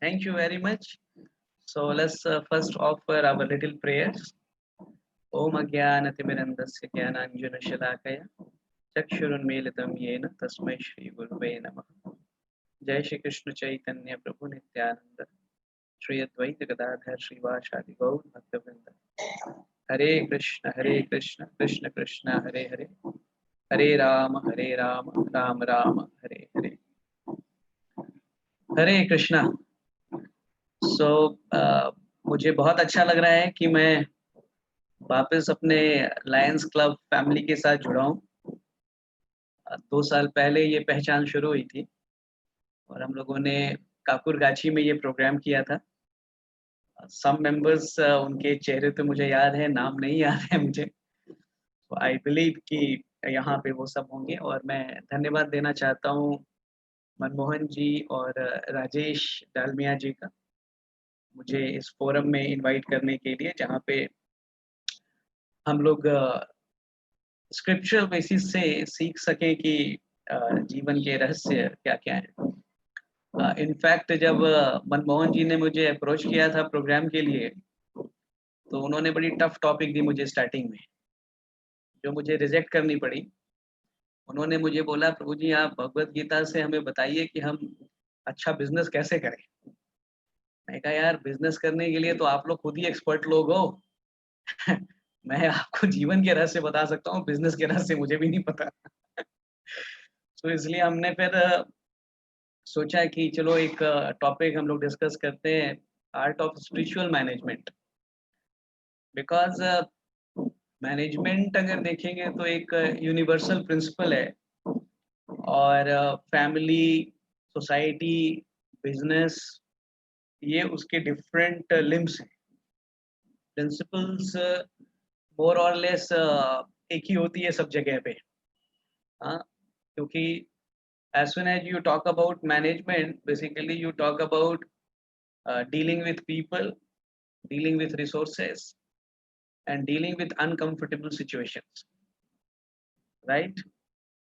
Thank you very much. So let's first offer our little prayers. Om Agyanatimirandasya Gyananjanashalakaya Chakshurunmilitam Yena Tasmai Shri Guruve Namaha. Jai Shri Krishna Chaitanya Prabhu Nityananda Shri Advaita Gadadhar Srivasadi Gaur Bhaktavrinda. Hare Krishna Krishna Krishna Hare Hare Hare Rama Ram Rama Hare Hare. हरे कृष्णा. मुझे बहुत अच्छा लग रहा है कि मैं वापस अपने लायंस क्लब फैमिली के साथ जुड़ा हूँ. 2 साल पहले ये पहचान शुरू हुई थी और हम लोगों ने काकुरगाछी में ये प्रोग्राम किया था. सम मेंबर्स उनके चेहरे तो मुझे याद है, नाम नहीं याद है मुझे. आई बिलीव कि यहाँ पे वो सब होंगे और मैं धन्यवाद देना चाहता हूँ मनमोहन जी और राजेश डालमिया जी का, मुझे इस फोरम में इनवाइट करने के लिए, जहाँ पे हम लोग स्क्रिप्चुरल बेसिस से सीख सकें कि जीवन के रहस्य क्या क्या है. इनफैक्ट जब मनमोहन जी ने मुझे अप्रोच किया था प्रोग्राम के लिए, तो उन्होंने बड़ी टफ टॉपिक दी मुझे स्टार्टिंग में, जो मुझे रिजेक्ट करनी पड़ी. उन्होंने मुझे बोला, प्रभु जी आप भगवत गीता से हमें बताइए कि हम अच्छा बिजनेस कैसे करें. मैं कहा यार, बिजनेस करने के लिए तो आप लोग खुद ही एक्सपर्ट लोग हो. मैं आपको जीवन के रहस्य बता सकता हूँ, बिजनेस के रहस्य मुझे भी नहीं पता. तो इसलिए हमने फिर सोचा कि चलो एक टॉपिक हम लोग डिस्कस करते हैं, art of spiritual management. Because management अगर देखेंगे तो एक यूनिवर्सल प्रिंसिपल है और फैमिली, सोसाइटी, बिजनेस, ये उसके डिफरेंट लिम्स हैं. प्रिंसिपल्स मोर और लेस एक ही होती है सब जगह पे. हाँ, क्योंकि as soon as you talk about management, basically you talk about dealing with people, dealing with resources, and dealing with uncomfortable situations, right?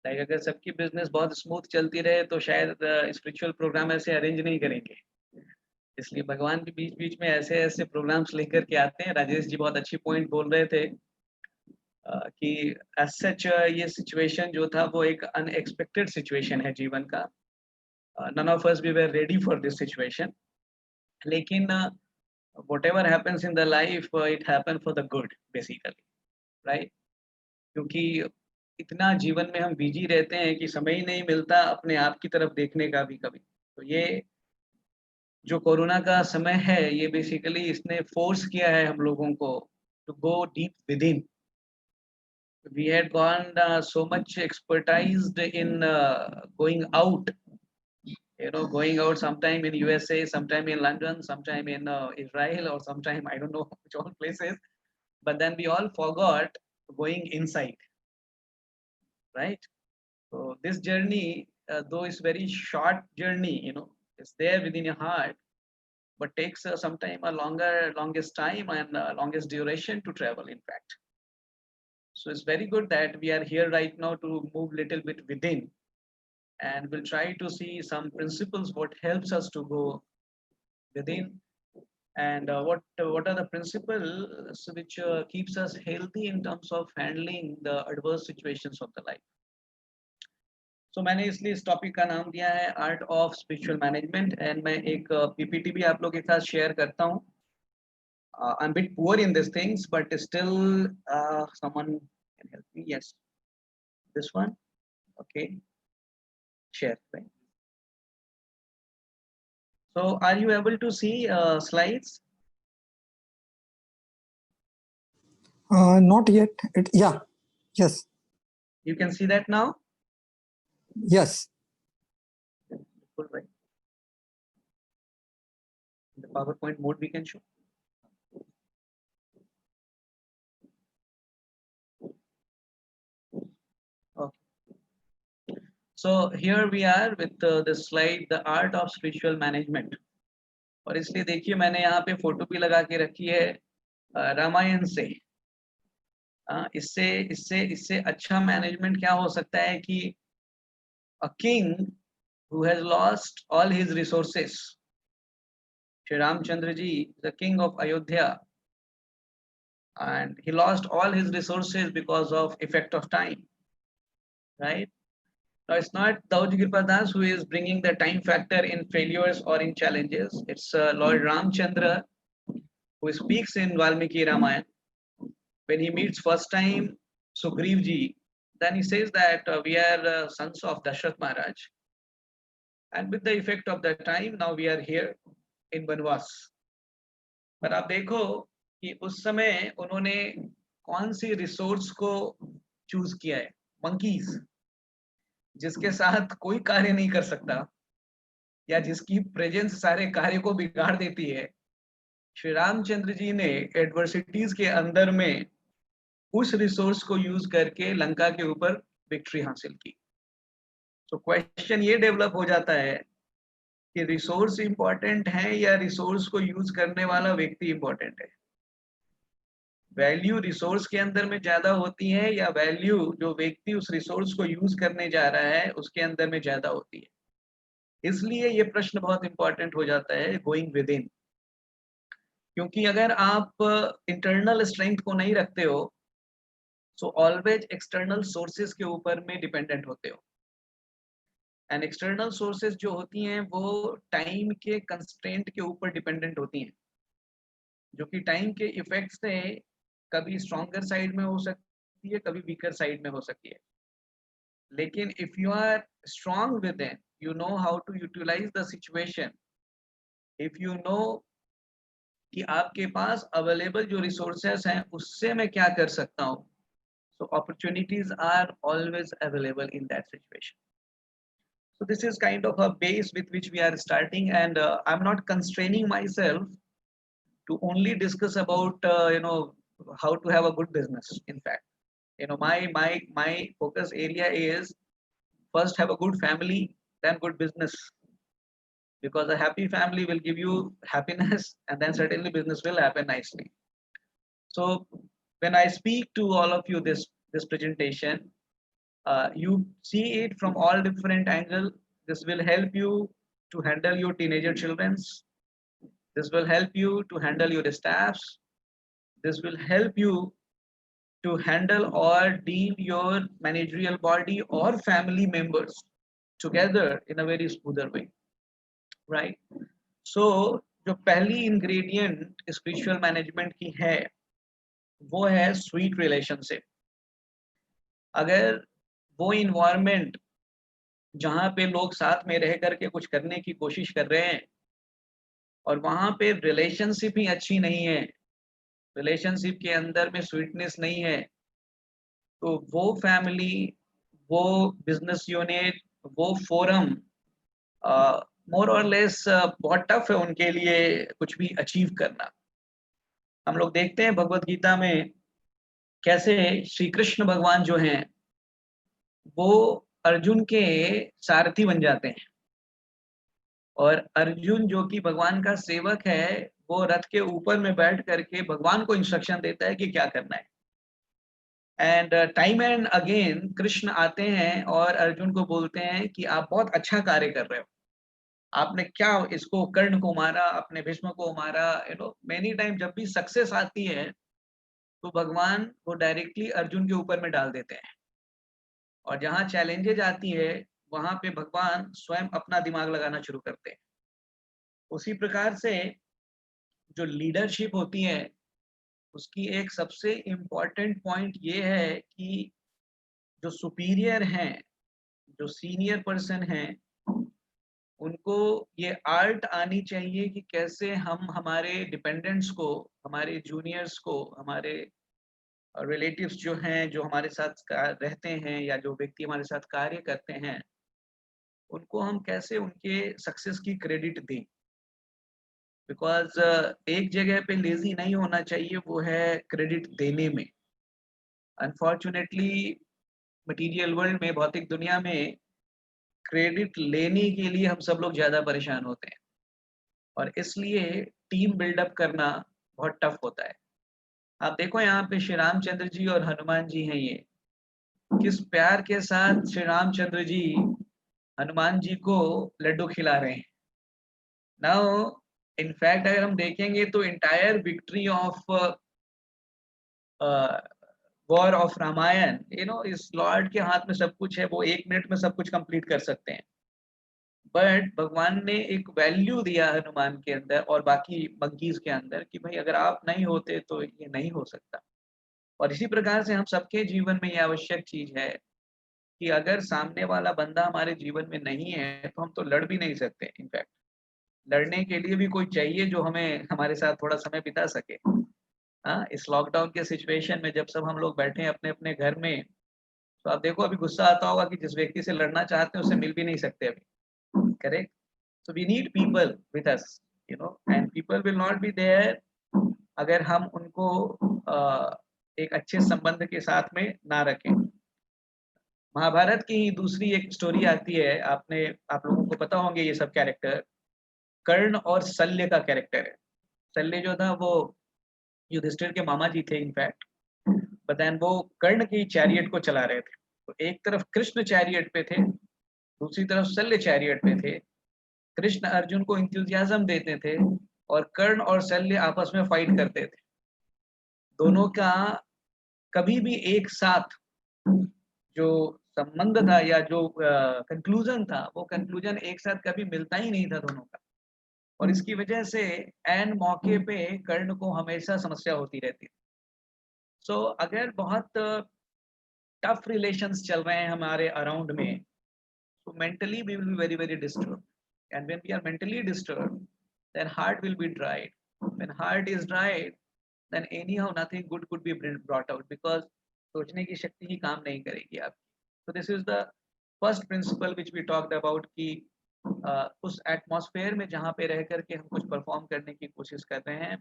Like अगर सबकी बिजनेस बहुत स्मूथ चलती रहे तो शायद स्पिरिचुअल प्रोग्राम ऐसे अरेंज नहीं करेंगे. इसलिए भगवान भी बीच बीच में ऐसे ऐसे प्रोग्राम्स लेकर के आते हैं. राजेश जी बहुत अच्छी पॉइंट बोल रहे थे कि एज सच ये सिचुएशन जो था वो एक अनएक्सपेक्टेड सिचुएशन है जीवन का. None of us we were ready for this situation. लेकिन whatever happens in the life, it happen for the good basically, right? क्योंकि इतना जीवन में हम बिजी रहते हैं कि समय ही नहीं मिलता अपने आप की तरफ देखने का भी कभी. तो ये जो कोरोना का समय है, ये बेसिकली इसने फोर्स किया है हम लोगों को to go deep within. We had gone so much expertised in going out, going out sometime in USA, sometime in London, sometime in Israel, or sometime I don't know which all places. But then we all forgot going inside, right? So this journey, though it's very short journey, it's there within your heart, but takes sometime longest time and longest duration to travel, in fact. So it's very good that we are here right now to move little bit within, and we'll try to see some principles what helps us to go within, and what are the principles which keeps us healthy in terms of handling the adverse situations of the life. So मैंने इसलिए इस topic का नाम दिया है art of spiritual management. And मैं एक PPT भी आप लोग के साथ शेयर करता हूँ. I'm a bit poor in these things, but still someone can help me. Yes, this one. Okay, share. Right. So are you able to see slides? Not yet. Yeah. Yes. You can see that now? Yes. Right. In the PowerPoint mode we can show. Okay. So here we are with the slide, the art of spiritual management. और इसलिए देखिए मैंने यहाँ पे photo भी लगा के रखी है रामायण से. इससे इससे इससे अच्छा मैनेजमेंट क्या हो सकता है कि a king who has lost all his resources, Shri Ramchandra ji, the king of Ayodhya, and he lost all his resources because of effect of time, right? Now it's not Dauji Kripa Das who is bringing the time factor in failures or in challenges. It's Lord Ramchandra who speaks in Valmiki Ramayana. When he meets first time Sugriv ji, then he says that we are sons of Dashrath Maharaj, and with the effect of that time, now we are here in Banwas. पर आप देखो कि उस समय उन्होंने कौन सी resource को choose किया है, मंकीज, जिसके साथ कोई कार्य नहीं कर सकता या जिसकी प्रेजेंस सारे कार्य को बिगाड़ देती है। श्री रामचंद्र जी ने एडवर्सिटीज के अंदर में उस रिसोर्स को यूज करके लंका के ऊपर विक्ट्री हासिल की। तो क्वेश्चन ये डेवलप हो जाता है कि रिसोर्स इंपॉर्टेंट है या रिसोर्स को यूज करने वाला व्यक्ति इंपॉर्टेंट है। वैल्यू रिसोर्स के अंदर में ज्यादा होती है या वैल्यू जो व्यक्ति उस रिसोर्स को यूज करने जा रहा है उसके अंदर में ज्यादा होती है। इसलिए ये प्रश्न बहुत इंपॉर्टेंट हो जाता है गोइंग विद इन, क्योंकि अगर आप इंटरनल स्ट्रेंथ को नहीं रखते हो सो ऑलवेज एक्सटर्नल सोर्सेज के ऊपर में डिपेंडेंट होते हो। एंड एक्सटर्नल सोर्सेज जो होती हैं वो टाइम के कंस्ट्रेंट के ऊपर डिपेंडेंट होती हैं, जो कि टाइम के इफेक्ट से कभी स्ट्रॉन्गर साइड में हो सकती है, कभी वीकर साइड में हो सकती है। लेकिन if you are strong within, you know how to utilise the situation, if you know कि आपके पास अवेलेबल जो रिसोर्सेस हैं उससे मैं क्या कर सकता हूँ, so opportunities are always available in that situation. So this is kind of a base with which we are starting, and I'm not constraining myself to only discuss about how to have a good business. In fact, my focus area is first have a good family, then good business, because a happy family will give you happiness, and then certainly business will happen nicely. So when I speak to all of you this presentation, you see it from all different angles. This will help you to handle your teenager children's. This will help you to handle your staffs. This will help you to handle or deal your managerial body or family members together in a very smoother way, right? So जो पहली ingredient spiritual management की है वो है sweet relationship. अगर वो environment जहाँ पे लोग साथ में रह करके कुछ करने की कोशिश कर रहे हैं और वहाँ पे रिलेशनशिप ही अच्छी नहीं है, रिलेशनशिप के अंदर में स्वीटनेस नहीं है, तो वो फैमिली, वो बिजनेस यूनिट, वो फोरम मोर और लेस बहुत टफ है उनके लिए कुछ भी अचीव करना। हम लोग देखते हैं भगवत गीता में कैसे श्री कृष्ण भगवान जो हैं वो अर्जुन के सारथी बन जाते हैं, और अर्जुन जो कि भगवान का सेवक है वो रथ के ऊपर में बैठ करके भगवान को इंस्ट्रक्शन देता है कि क्या करना है। And time and again Krishna आते हैं और अर्जुन को बोलते हैं कि आप बहुत अच्छा कार्य कर रहे हो, आपने क्या इसको कर्ण को मारा, अपने भीष्म को मारा, मेनी टाइम जब भी सक्सेस आती है तो भगवान वो डायरेक्टली अर्जुन के ऊपर में डाल देते हैं, और जहाँ चैलेंजेज आती है वहां पे भगवान स्वयं अपना दिमाग लगाना शुरू करते हैं। उसी प्रकार से जो लीडरशिप होती है उसकी एक सबसे इम्पॉर्टेंट पॉइंट ये है कि जो सुपीरियर हैं, जो सीनियर पर्सन हैं, उनको ये आर्ट आनी चाहिए कि कैसे हम हमारे डिपेंडेंट्स को, हमारे जूनियर्स को, हमारे रिलेटिव्स जो हैं, जो हमारे साथ रहते हैं या जो व्यक्ति हमारे साथ कार्य करते हैं, उनको हम कैसे उनके सक्सेस की क्रेडिट दें। बिकॉज एक जगह पे लेजी नहीं होना चाहिए, वो है क्रेडिट देने में। अनफॉर्चुनेटली मटेरियल वर्ल्ड में, भौतिक दुनिया में, क्रेडिट लेने के लिए हम सब लोग ज़्यादा परेशान होते हैं, और इसलिए टीम बिल्डअप करना बहुत टफ होता है। आप देखो यहाँ पे श्री रामचंद्र जी और हनुमान जी हैं, ये किस प्यार के साथ श्री रामचंद्र जी हनुमान जी को लड्डू खिला रहे हैं। नाउ इनफैक्ट अगर हम देखेंगे तो entire victory of war of Ramayan, इस लॉर्ड के हाथ में सब कुछ है, वो 1 मिनट में सब कुछ कंप्लीट कर सकते हैं। बट भगवान ने एक वैल्यू दिया हनुमान के अंदर और बाकी मंकीज के अंदर कि भाई अगर आप नहीं होते तो ये नहीं हो सकता। और इसी प्रकार से हम सबके जीवन में ये आवश्यक चीज है कि अगर सामने वाला बंदा हमारे जीवन में नहीं है तो हम तो लड़ भी नहीं सकते। इनफैक्ट लड़ने के लिए भी कोई चाहिए जो हमें हमारे साथ थोड़ा समय बिता सके। हाँ, इस लॉकडाउन के सिचुएशन में जब सब हम लोग बैठे हैं अपने अपने घर में, तो आप देखो अभी गुस्सा आता होगा कि जिस व्यक्ति से लड़ना चाहते हैं उससे मिल भी नहीं सकते अभी। Correct. So we need people with us, and people will not be there अगर हम उनको एक अच्छे संबंध के साथ में ना रखें। महाभारत की ही दूसरी एक स्टोरी आती है, आप लोगों को पता होंगे ये सब कैरेक्टर। कर्ण और शल्य का कैरेक्टर है। शल्य जो था वो युधिष्ठिर के मामा जी थे इनफैक्ट, बट देन वो कर्ण की चैरियट को चला रहे थे। तो एक तरफ कृष्ण चैरियट पे थे, दूसरी तरफ शल्य चैरियट पे थे। कृष्ण अर्जुन को इंथुजियाज्म देते थे और कर्ण और शल्य आपस में फाइट करते थे। दोनों का कभी भी एक साथ जो संबंध था या जो कंक्लूजन था, वो कंक्लूजन एक साथ कभी मिलता ही नहीं था दोनों का। और इसकी वजह से एन मौके पे कर्ण को हमेशा समस्या होती रहती थी। सो अगर बहुत टफ रिलेशंस चल रहे हैं हमारे अराउंड में, तो mentally we will be very very disturbed, and when we are mentally disturbed then heart will be dried. When heart is dried then anyhow nothing good could be brought out, because सोचने की शक्ति ही काम नहीं करेगी आपकी। So this is the first principle which we talked about कि उस atmosphere में जहाँ पे रह करके हम कुछ परफॉर्म करने की कोशिश कर रहे हैं,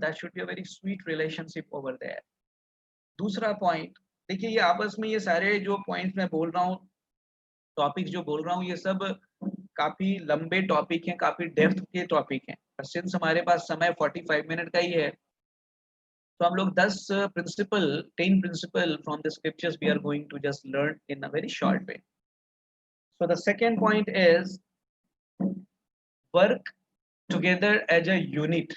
that should be a very sweet relationship over there. दूसरा पॉइंट देखिए, ये आपस में ये सारे जो पॉइंट्स मैं बोल रहा हूँ, टॉपिक जो बोल रहा हूँ, ये सब काफी लंबे टॉपिक हैं, काफी डेप्थ के टॉपिक हैं। और सिंस हमारे पास समय 45 मिनट का ही है, तो हम लोग 10 principle from the scriptures we are going to just learn in a very short way. So the second point is work together as a unit.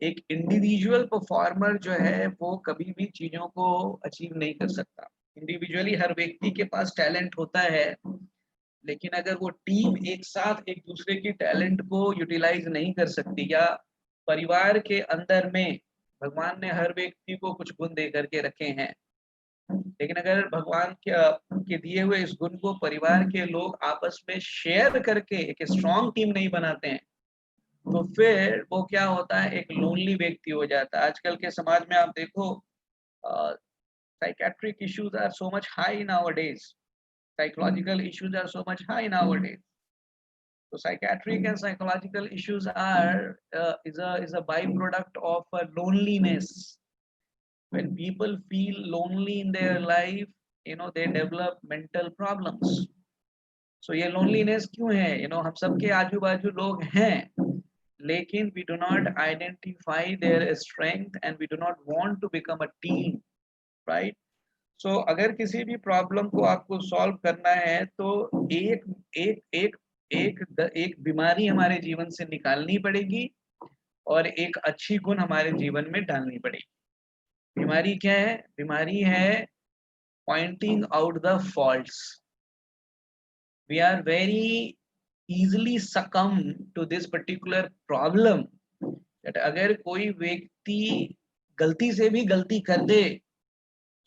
एक इंडिविजुअल परफॉर्मर जो है वो कभी भी चीजों को अचीव नहीं कर सकता। इंडिविजुअली हर व्यक्ति के पास टैलेंट होता है, लेकिन अगर वो टीम एक साथ एक दूसरे की टैलेंट को यूटिलाइज नहीं कर सकती, या परिवार के अंदर में भगवान ने हर व्यक्ति को कुछ गुण दे करके रखे हैं, लेकिन अगर भगवान के दिए हुए इस गुण को परिवार के लोग आपस में शेयर करके एक स्ट्रॉन्ग टीम नहीं बनाते हैं, तो फिर वो क्या होता है, एक लोनली व्यक्ति हो जाता है। आजकल के समाज में आप देखो, psychiatric issues are so much high nowadays, psychological issues are so much high nowadays. So psychiatric and psychological issues are is a byproduct of loneliness. When people feel lonely in their life, they develop mental problems. So ये loneliness क्यों है? हम सबके आजू बाजू लोग हैं, लेकिन we do not identify their strength and we do not want to become a team, right? So अगर किसी भी प्रॉब्लम को आपको सॉल्व करना है, तो एक एक एक एक बीमारी हमारे जीवन से निकालनी पड़ेगी और एक अच्छी गुण हमारे जीवन में डालनी पड़ेगी। बीमारी क्या है? बीमारी है pointing out the faults. We are very easily succumb to this particular problem, that अगर कोई व्यक्ति गलती से भी गलती कर दे,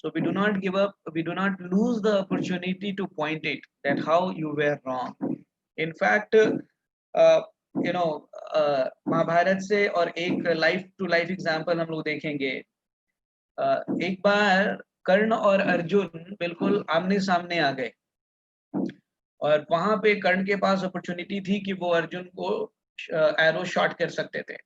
so we do not give up, we do not lose the opportunity to point it that how you were wrong. In fact, Mahabharat से और एक लाइफ टू लाइफ एग्जांपल हम लोग देखेंगे। एक बार कर्ण और अर्जुन बिल्कुल आमने सामने आ गए, और वहां पे कर्ण के पास अपॉर्चुनिटी थी कि वो अर्जुन को एरो शॉट कर सकते थे।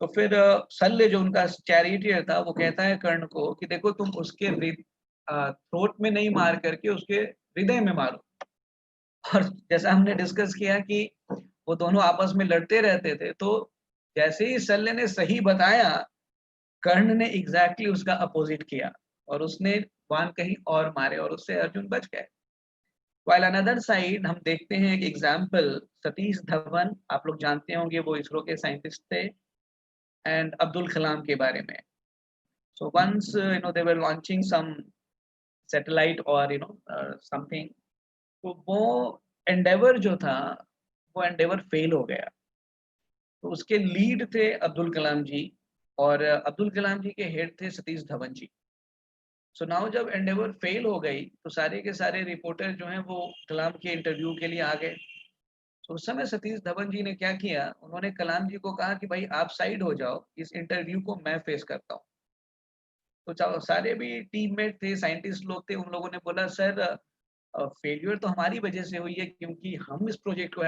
तो फिर शल्य जो उनका चैरिटियर था, वो कहता है कर्ण को कि देखो तुम उसके थ्रोट में नहीं मार करके उसके हृदय में मारो। और जैसा हमने डिस्कस किया कि वो दोनों आपस में लड़ते रहते थे, तो जैसे ही शल्य ने सही बताया, कर्ण ने एग्जैक्टली उसका अपोजिट किया और उसने बाण कहीं और मारे और उससे अर्जुन बच गए। While another side हम देखते हैं एक एग्जाम्पल, सतीश धवन, आप लोग जानते होंगे, वो इसरो के साइंटिस्ट थे, एंड अब्दुल कलाम के बारे में. So once they were launching some satellite or something, तो वो एंडेवर जो था, वो एंडेवर फेल हो गया. तो उसके लीड थे अब्दुल कलाम जी, और अब्दुल कलाम जी के हेड थे सतीश धवन जी. सो नाउ जब एंडेवर फेल हो गई, तो सारे के सारे रिपोर्टर जो हैं वो कलाम के इंटरव्यू के लिए आ गए. तो उस समय सतीश धवन जी ने क्या किया, उन्होंने कलाम जी को कहा कि भाई आप साइड हो जाओ, इस इंटरव्यू को मैं फेस करता हूँ. तो सारे भी टीममेट थे, साइंटिस्ट लोग थे, उन लोगों ने बोला सर फेलियर तो हमारी वजह से हुई है, क्योंकि हम इस प्रोजेक्ट को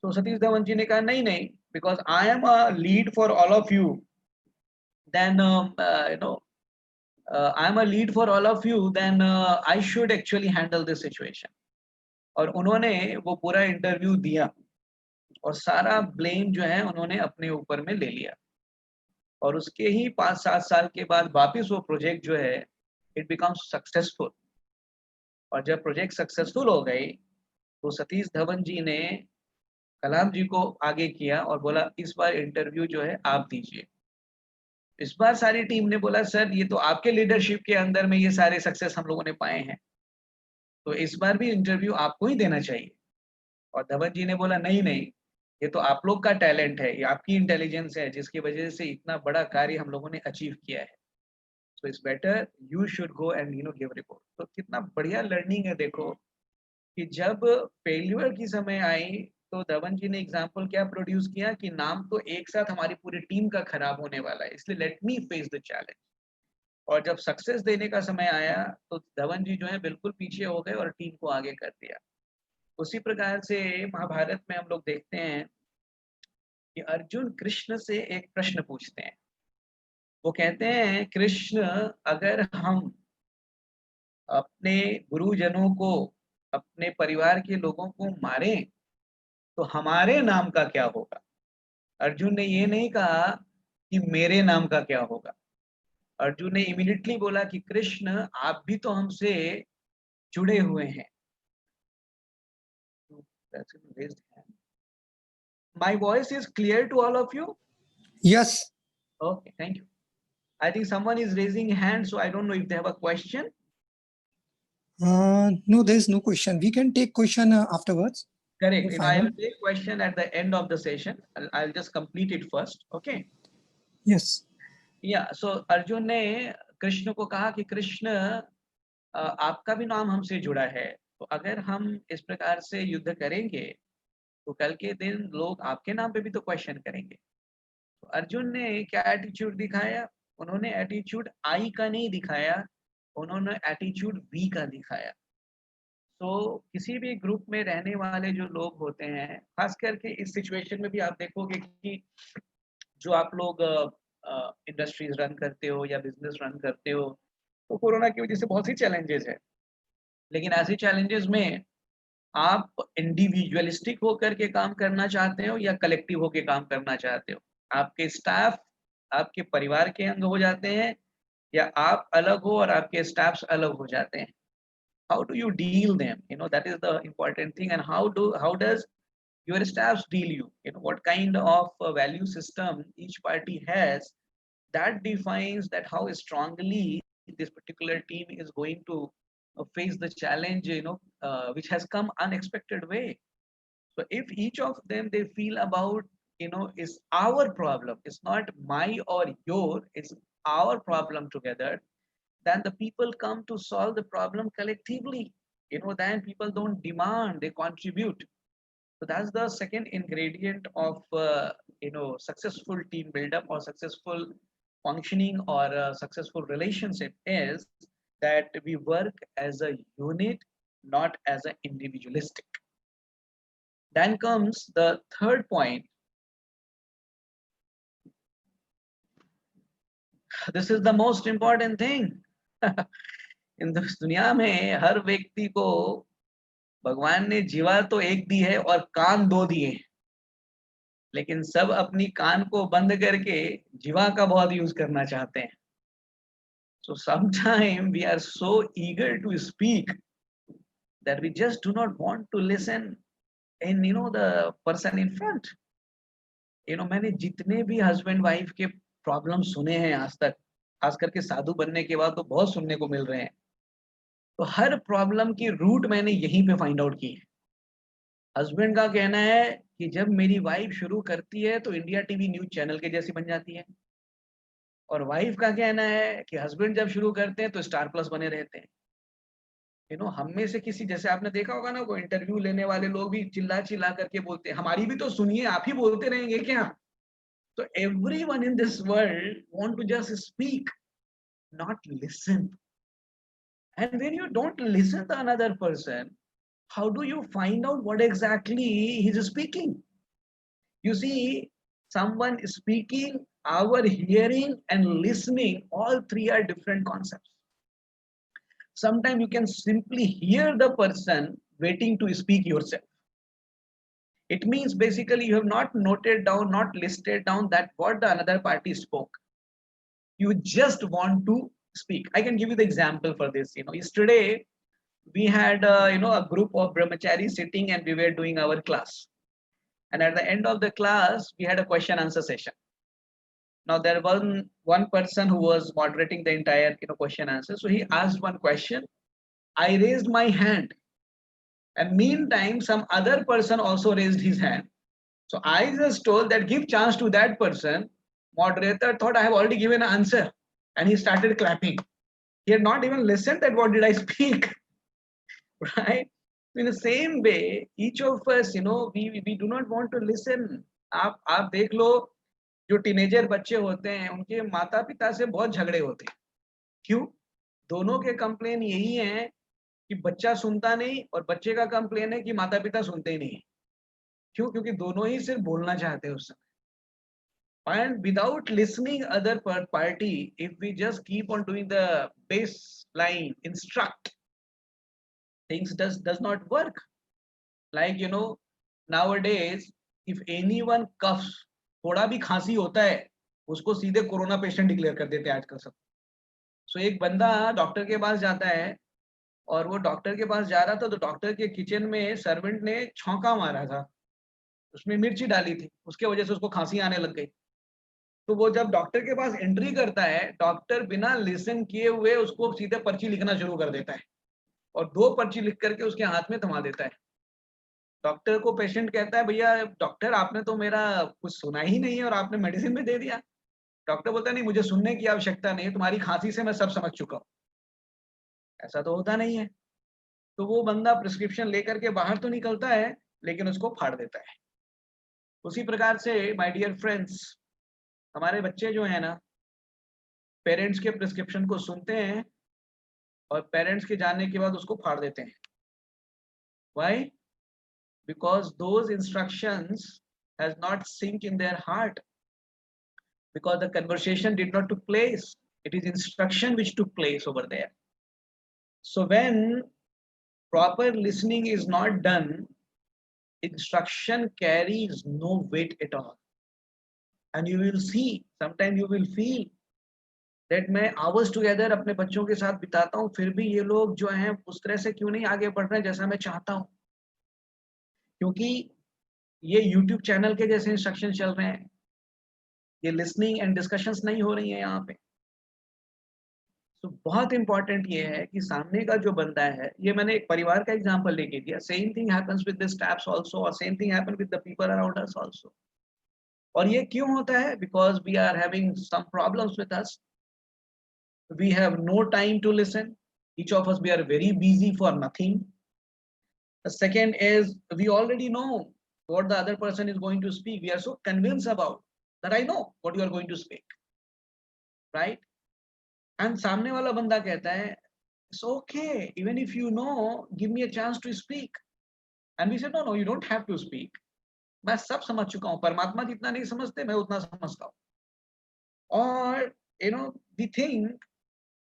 तो सतीश धवन जी ने कहा नहीं नहीं, because I am a lead for all of you, then I am a lead for all of you, then I should actually handle this situation. और उन्होंने वो पूरा इंटरव्यू दिया, और सारा ब्लेम जो है उन्होंने अपने ऊपर में ले लिया. और उसके ही 5-7 साल के बाद वापस वो प्रोजेक्ट जो है, इट बिकम्स सक्सेसफुल. और जब प्रोजेक्ट सक्सेसफुल हो गई, तो सतीश धवन जी ने कलाम जी को आगे किया और बोला इस बार इंटरव्यू जो है आप दीजिए. इस बार सारी टीम ने बोला सर ये तो आपके लीडरशिप के अंदर में ये सारे सक्सेस हम लोगों ने पाए हैं, तो इस बार भी इंटरव्यू आपको ही देना चाहिए. और धवन जी ने बोला नहीं नहीं, ये तो आप लोग का टैलेंट है, ये आपकी इंटेलिजेंस है, जिसकी वजह से इतना बड़ा कार्य हम लोगों ने अचीव किया है. So it's better you should go and give report. तो कितना बढ़िया लर्निंग है. देखो कि जब फेल्यूर की समय आई, तो धवन जी ने एग्जाम्पल क्या प्रोड्यूस किया कि नाम तो एक साथ हमारी पूरी टीम का खराब होने वाला है, इसलिए let me face the challenge. और जब सक्सेस देने का समय आया, तो धवन जी जो है बिल्कुल पीछे हो गए और टीम को आगे कर दिया. उसी प्रकार से महाभारत में हम लोग देखते हैं कि अर्जुन कृष्ण से एक प्रश्न पूछते हैं. वो कहते हैं कृष्ण, अगर हम अपने गुरुजनों को, अपने परिवार के लोगों को मारें, तो हमारे नाम का क्या होगा. अर्जुन ने ये नहीं कहा कि मेरे नाम का क्या होगा. अर्जुन ने इमीडिएटली बोला कि कृष्ण आप भी तो हमसे जुड़े हुए हैं. My voice is clear to all of you? Yes. Okay, thank you. I think someone is raising hand, so I don't know if they have a question. No, there is no question. We can take question afterwards. Correct. The You know, I final. will take question at the end of the session. I'll just complete it first. Okay. Yes. Yeah. So Arjun ने कृष्ण को कहा कि कृष्ण आपका भी नाम हमसे जुड़ा है, तो अगर हम इस प्रकार से युद्ध करेंगे, तो कल के दिन लोग आपके नाम पे भी तो क्वेश्चन करेंगे. तो अर्जुन ने क्या एटीट्यूड दिखाया, उन्होंने एटीट्यूड आई का नहीं दिखाया, उन्होंने एटीट्यूड वी का दिखाया. तो किसी भी ग्रुप में रहने वाले जो लोग होते हैं, खास करके इस सिचुएशन में भी आप देखोगे कि जो आप लोग इंडस्ट्रीज रन करते हो या बिजनेस रन करते हो, तो कोरोना की वजह से बहुत सी चैलेंजेस है. लेकिन ऐसे चैलेंजेस में आप इंडिविजुअलिस्टिक होकर के काम करना चाहते हो या कलेक्टिव होकर काम करना चाहते हो. आपके स्टाफ आपके परिवार के अंग हो जाते हैं, या आप अलग हो और आपके स्टाफ्स अलग हो जाते हैं. How do you deal them? That is the important thing. And how does your staffs deal you? What kind of value system each party has, that defines that how strongly this particular team is going to face the challenge, which has come unexpected way. So if each of them they feel about, is our problem, it's not my or your, it's our problem together, then the people come to solve the problem collectively. Then people don't demand, they contribute. So that's the second ingredient of successful team build-up or successful functioning or a successful relationship, is that we work as a unit, not as an individualistic. Then comes the third point. This is the most important thing. इन दुनिया में हर व्यक्ति को भगवान ने जीवा तो एक दी है और कान दो दिए हैं. लेकिन सब अपनी कान को बंद करके जीवा का बहुत यूज करना चाहते हैं. So sometimes we are so eager to speak that we just do not want to listen in the person in front. मैंने जितने भी हस्बैंड वाइफ के प्रॉब्लम सुने हैं आज तक, खास करके साधु बनने के बाद तो बहुत सुनने को मिल रहे हैं. तो हर प्रॉब्लम की रूट मैंने यहीं पे फाइंड आउट की है. हस्बैंड का कहना है कि जब मेरी वाइफ शुरू करती है तो इंडिया टीवी न्यूज चैनल के जैसी बन जाती है, और वाइफ का कहना है कि हस्बैंड जब शुरू करते हैं तो स्टार प्लस बने रहते हैं. हम में से किसी, जैसे आपने देखा होगा ना, वो इंटरव्यू लेने वाले लोग भी चिल्ला चिल्ला करके बोलते हैं, हमारी भी तो सुनिए, आप ही बोलते रहेंगे क्या? तो everyone in this world want to just speak, not listen. And when you don't listen to another person, how do you find out what exactly he is speaking? You see, someone speaking, our hearing and listening, all three are different concepts. Sometimes you can simply hear the person waiting to speak yourself. It means basically you have not noted down, not listed down that what the another party spoke. You just want to speak. I can give you the example for this. Yesterday we had a group of brahmacharis sitting and we were doing our class. And at the end of the class, we had a question answer session. Now there was one person who was moderating the entire question answer. So he asked one question. I raised my hand, and meantime some other person also raised his hand. So I just told that give chance to that person. Moderator thought I have already given an answer, and he started clapping. He had not even listened that what did I speak, right? In the same way, each of us, we do not want to listen. आप देख लो, जो teenager बच्चे होते हैं उनके माता पिता से बहुत झगड़े होते हैं. क्यों? दोनों के कंप्लेन यही है कि बच्चा सुनता नहीं, और बच्चे का कंप्लेन है कि माता पिता सुनते ही नहीं. क्यों? क्योंकि दोनों ही सिर्फ बोलना चाहते हैं उस समय. And without listening other party, if we just keep on doing the baseline instruct, things does not work. Like nowadays, if anyone coughs, थोड़ा भी खांसी होता है, उसको सीधे कोरोना पेशेंट डिक्लेयर कर देते हैं आजकल सब. सो एक बंदा डॉक्टर के पास जाता है, और वो डॉक्टर के पास जा रहा था तो डॉक्टर के किचन में सर्वेंट ने छौंका मारा था, उसमें मिर्ची डाली थी, उसके वजह से उसको खांसी आने लग गई. तो वो जब डॉक्टर के पास एंट्री करता है, डॉक्टर बिना लिसन किए हुए उसको सीधे पर्ची लिखना शुरू कर देता है, और 2 पर्ची लिख करके उसके हाथ में थमा देता है. डॉक्टर को पेशेंट कहता है, भैया डॉक्टर आपने तो मेरा कुछ सुना ही नहीं है और आपने मेडिसिन भी दे दिया. डॉक्टर बोलता है, नहीं मुझे सुनने की आवश्यकता नहीं है, तुम्हारी खांसी से मैं सब समझ चुका हूँ. ऐसा तो होता नहीं है. तो वो बंदा प्रिस्क्रिप्शन लेकर के बाहर तो निकलता है, लेकिन उसको फाड़ देता है. उसी प्रकार से माय डियर फ्रेंड्स, हमारे बच्चे जो है ना, पेरेंट्स के प्रिस्क्रिप्शन को सुनते हैं और पेरेंट्स के जानने के बाद उसको फाड़ देते हैं. Why? Because those instructions has not sink in their heart, because the conversation did not took place. It is instruction which took place over there. So when proper listening is not done, instruction carries no weight at all. And you will see, sometimes you will feel that मैं hours together अपने बच्चों के साथ बिताता हूँ, फिर भी ये लोग जो हैं उस तरह से क्यों नहीं आगे बढ़ रहे हैं जैसा मैं चाहता हूँ. क्योंकि ये YouTube चैनल के जैसे इंस्ट्रक्शन चल रहे हैं, ये लिसनिंग एंड डिस्कशंस नहीं हो रही है यहाँ पे. तो बहुत इंपॉर्टेंट ये है कि सामने का जो बंदा है, ये मैंने एक परिवार का एग्जांपल लेके दिया. Same thing happens with the staffs also, और same thing happen with the people around us also. और ये क्यों होता है? Because we are having some problems with us. We have no time to listen. Each of us we are very busy for nothing. The second is we already know what the other person is going to speak. We are so convinced about that I know what you are going to speak, right? And सामने वाला बंदा कहता है, it's okay, even if you know, give me a chance to speak. And we said, no, you don't have to speak. मैं सब समझ चुका हूँ. परमात्मा जितना नहीं समझते, मैं उतना समझता हूँ. और we think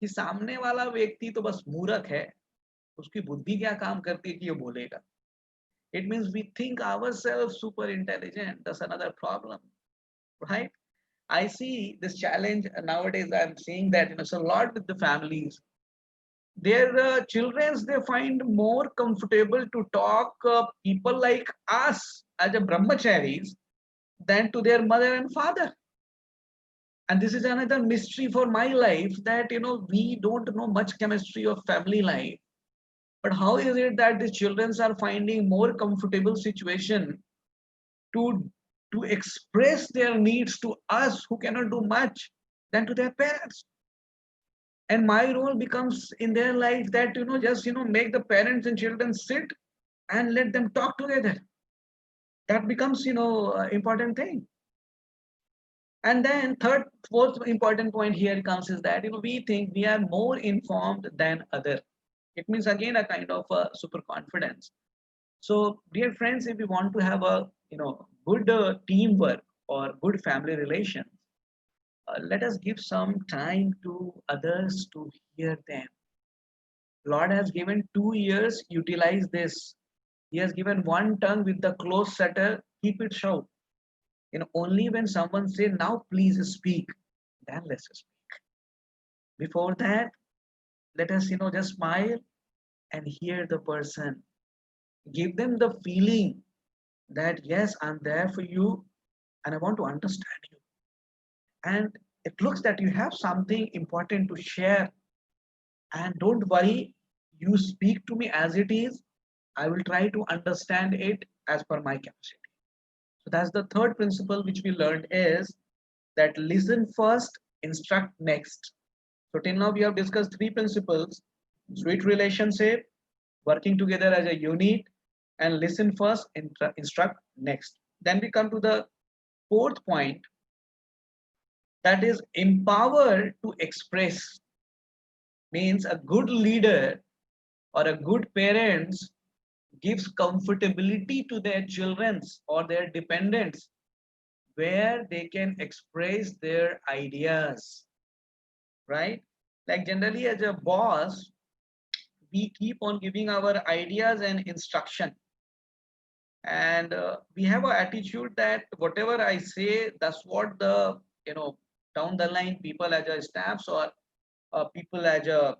कि सामने वाला व्यक्ति तो बस मूर्ख है, उसकी बुद्धि क्या काम करती है कि ये बोलेगा. It means we think ourselves super intelligent. That's another problem, right? I see this challenge nowadays. I'm seeing that it's a lot with the families. Their childrens they find more comfortable to talk people like us as a brahmacharis than to their mother and father. And this is another mystery for my life, that we don't know much chemistry of family life. But how is it that the children are finding more comfortable situation to express their needs to us who cannot do much than to their parents? And my role becomes in their life that just make the parents and children sit and let them talk together. That becomes important thing. And then fourth important point here comes is that we think we are more informed than other. It means again a kind of super confidence. So, dear friends, if we want to have a good teamwork or good family relations, let us give some time to others to hear them. Lord has given 2 ears, utilize this. He has given one tongue with the closed shutter, keep it shut. Only when someone say now please speak, then let's speak. Before that, let us just smile and hear the person. Give them the feeling that yes, I'm there for you and I want to understand you. And it looks that you have something important to share. And don't worry, you speak to me as it is. I will try to understand it as per my capacity. So that's the third principle which we learned is that listen first, instruct next. So till now we have discussed three principles: sweet relationship, working together as a unit, and listen first, instruct next. Then we come to the fourth point, that is empower to express. Means a good leader or a good parents gives comfortability to their children or their dependents where they can express their ideas, right? Like generally as a boss, we keep on giving our ideas and instruction, and we have an attitude that whatever I say, that's what the down the line people as a staffs or people as a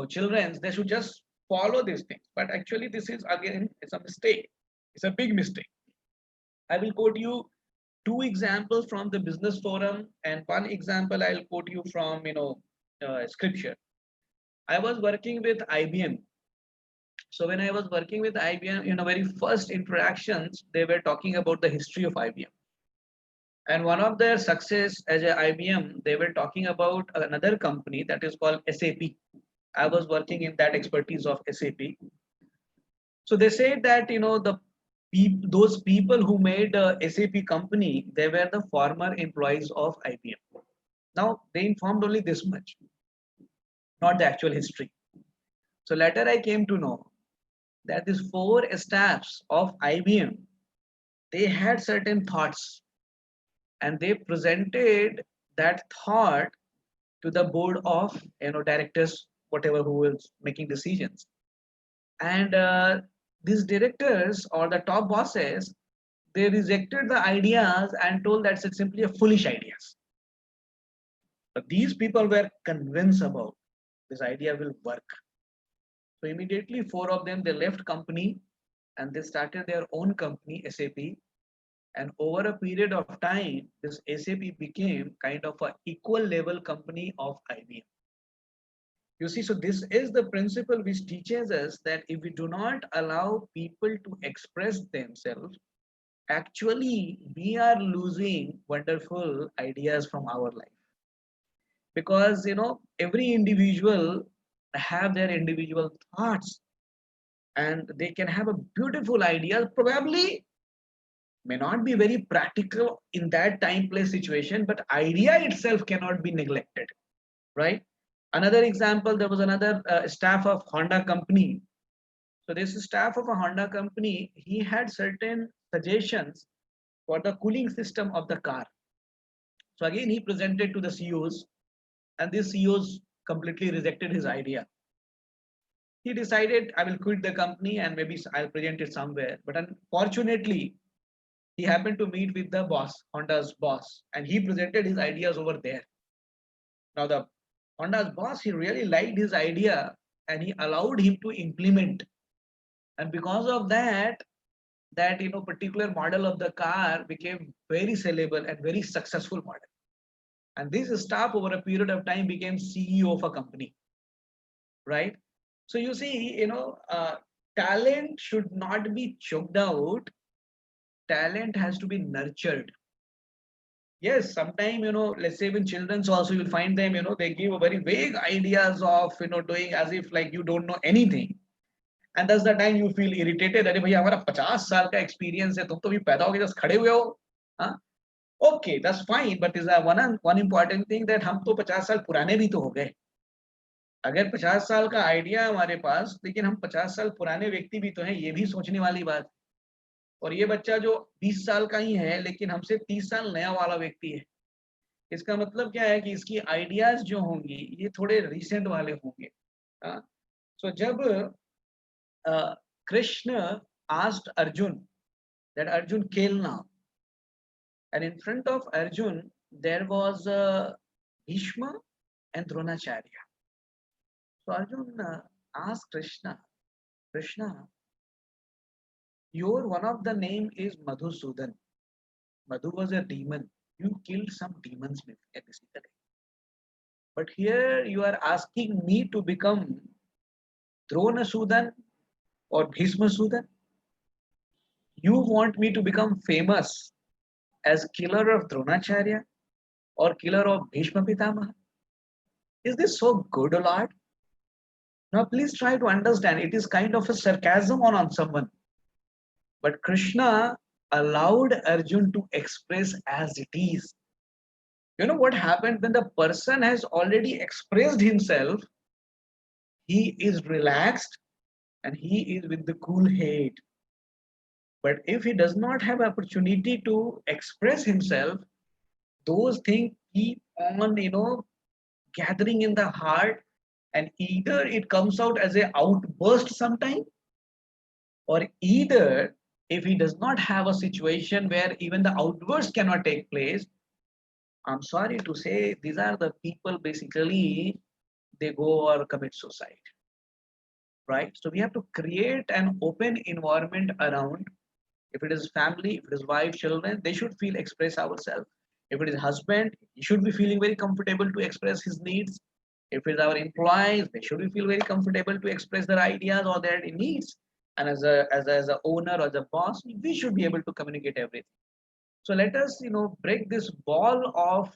children, they should just follow these things. But actually this is again, it's a mistake. It's a big mistake. I will quote you two examples from the business forum, and one example I'll quote you from scripture. I was working with IBM. So when I was working with IBM, very first interactions, they were talking about the history of IBM. And one of their success as a IBM, they were talking about another company that is called SAP. I was working in that expertise of SAP. So they said that those people who made SAP company, they were the former employees of IBM. Now they informed only this much, not the actual history. So later I came to know that these four staffs of IBM, they had certain thoughts and they presented that thought to the board of directors, whatever who was making decisions. And these directors or the top bosses, they rejected the ideas and told that it's simply a foolish ideas. But these people were convinced about this idea will work. So immediately four of them, they left company and they started their own company, SAP. And over a period of time, this SAP became kind of a equal level company of IBM. You see, so this is the principle which teaches us that if we do not allow people to express themselves, actually we are losing wonderful ideas from our life. Because every individual have their individual thoughts and they can have a beautiful idea, probably may not be very practical in that time place situation, but idea itself cannot be neglected, right? Another example, there was another staff of Honda company. So this staff of a Honda company, he had certain suggestions for the cooling system of the car. So again, he presented to the CEOs, and these CEOs completely rejected his idea. he decided, I will quit the company and maybe I'll present it somewhere. But unfortunately, he happened to meet with the boss, Honda's boss, and he presented his ideas over there. Now the Honda's boss, he really liked his idea and he allowed him to implement. And because of that, particular model of the car became very sellable and very successful model. And this staff over a period of time became CEO of a company, right? So you see, talent should not be choked out. Talent has to be nurtured. Yes, sometimes, let's say when children's also, you'll find them, they give a very vague ideas of, doing as if like you don't know anything. And that's the time you feel irritated. अरे भैया हमारा 50 साल का experience है, तुम तो भी पैदा होके just खड़े हुए हो, हाँ? Okay, that's fine, but is one important thing that हम तो 50 साल पुराने भी तो हो गए. अगर 50 साल का आइडिया हमारे पास, लेकिन हम 50 साल पुराने व्यक्ति भी तो हैं, ये भी सोचने वाली बात. और ये बच्चा जो 20 साल का ही है, लेकिन हमसे 30 साल नया वाला व्यक्ति है. इसका मतलब क्या है कि इसकी आइडियाज जो होंगी ये थोड़े रिसेंट वाले होंगे. सो जब Krishna asked Arjun that Arjun kill now, and in front of Arjun there was Bhishma and Dronacharya. So Arjun asked Krishna, your one of the name is Madhusudan. Madhu was a demon. You killed some demons basically. But here you are asking me to become Dronasudan or Bhishma Sudan. You want me to become famous as killer of Dronacharya or killer of Bhishma Pitamaha? Is this so good, O Lord? Now please try to understand, it is kind of a sarcasm on someone. But Krishna allowed Arjun to express as it is. You know what happened when the person has already expressed himself, he is relaxed and he is with the cool head. But if he does not have opportunity to express himself, those things keep on, gathering in the heart, and either it comes out as a outburst sometime, or either if he does not have a situation where even the outburst cannot take place, I'm sorry to say, these are the people basically, they go or commit suicide, right? So we have to create an open environment around. If it is family, if it is wife, children, they should feel express ourselves. If it is husband, he should be feeling very comfortable to express his needs. If it is our employees, they should feel very comfortable to express their ideas or their needs. And as a owner or as a boss, we should be able to communicate everything. So let us, break this ball of,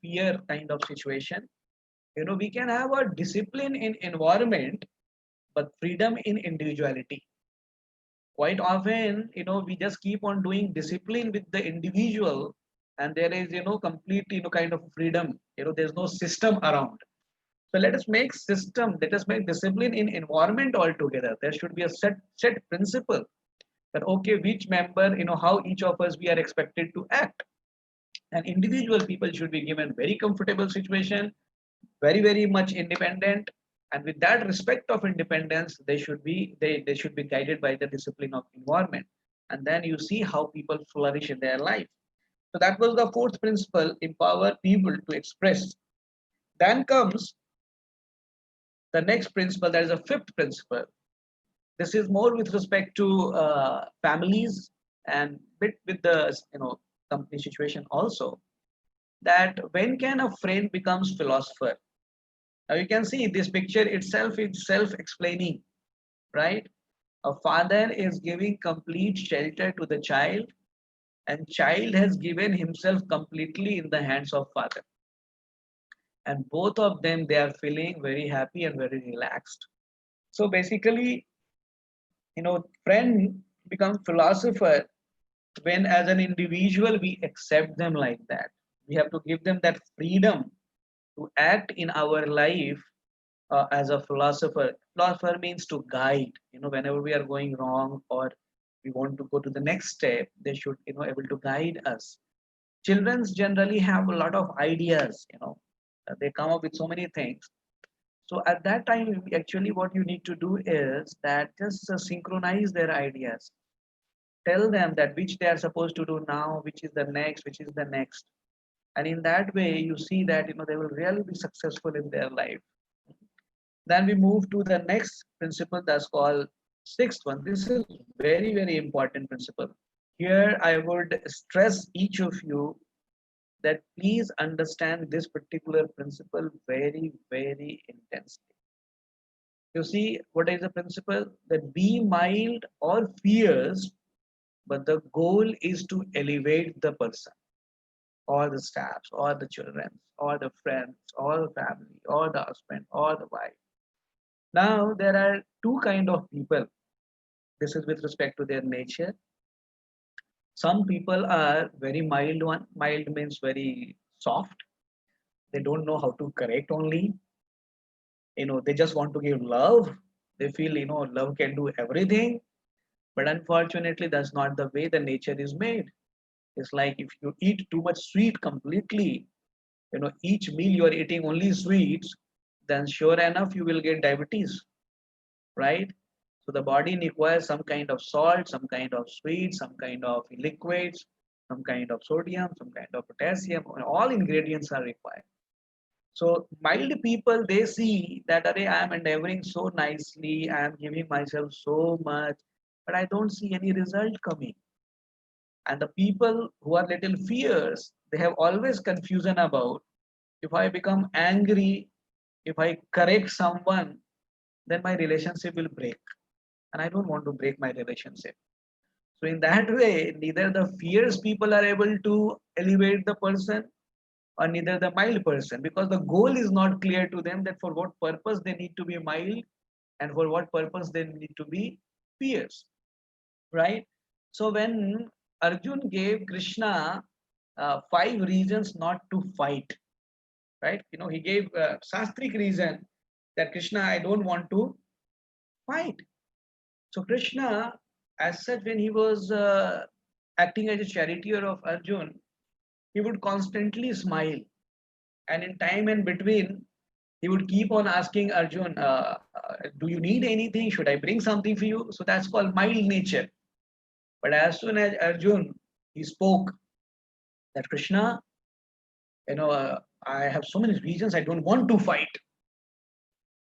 fear kind of situation. We can have a discipline in environment, but freedom in individuality. Quite often, we just keep on doing discipline with the individual, and there is, complete, kind of freedom. There's no system around. So let us make system, let us make discipline in environment altogether. There should be a set principle that, okay, which member, how each of us we are expected to act. And individual people should be given very comfortable situation, very, very much independent. And with that respect of independence, they should be guided by the discipline of environment. And then you see how people flourish in their life. So that was the fourth principle, empower people to express. Then comes the next principle, that is a fifth principle. This is more with respect to families and bit with the company situation also. That when can a friend becomes philosopher? Now you can see this picture itself is self-explaining, right? A father is giving complete shelter to the child, and child has given himself completely in the hands of father. And both of them, they are feeling very happy and very relaxed. So basically, friend become philosopher when as an individual we accept them like that. We have to give them that freedom to act in our life as a philosopher. Philosopher means to guide. Whenever we are going wrong or we want to go to the next step, they should, able to guide us. Children generally have a lot of ideas. They come up with so many things. So at that time, actually what you need to do is that just synchronize their ideas. Tell them that which they are supposed to do now, which is the next, which is the next. And in that way, you see that they will really be successful in their life. Then we move to the next principle that's called sixth one. This is very, very important principle. Here I would stress each of you that please understand this particular principle very, very intensely. You see, what is the principle? That be mild or fierce, but the goal is to elevate the person, or the staffs, or the children, or the friends, or the family, or the husband, or the wife. Now, there are two kind of people. This is with respect to their nature. Some people are very mild one. Mild means very soft. They don't know how to correct only. They just want to give love. They feel, love can do everything. But unfortunately, that's not the way the nature is made. It's like if you eat too much sweet completely, each meal you are eating only sweets, then sure enough, you will get diabetes, right? So the body requires some kind of salt, some kind of sweet, some kind of liquids, some kind of sodium, some kind of potassium. All ingredients are required. So mild people, they see that array, I am endeavoring so nicely, I am giving myself so much, but I don't see any result coming. And the people who are little fierce, they have always confusion about if I become angry, if I correct someone, then my relationship will break. And I don't want to break my relationship. So in that way, neither the fierce people are able to elevate the person or neither the mild person, because the goal is not clear to them that for what purpose they need to be mild and for what purpose they need to be fierce, right? So when Arjun gave Krishna 5 reasons not to fight, right? He gave Sastric reason that Krishna, I don't want to fight. So Krishna, as such, when he was acting as a charioteer of Arjun, he would constantly smile, and in time and between, he would keep on asking Arjun, "Do you need anything? Should I bring something for you?" So that's called mild nature. But as soon as Arjun he spoke that Krishna, I have so many reasons I don't want to fight.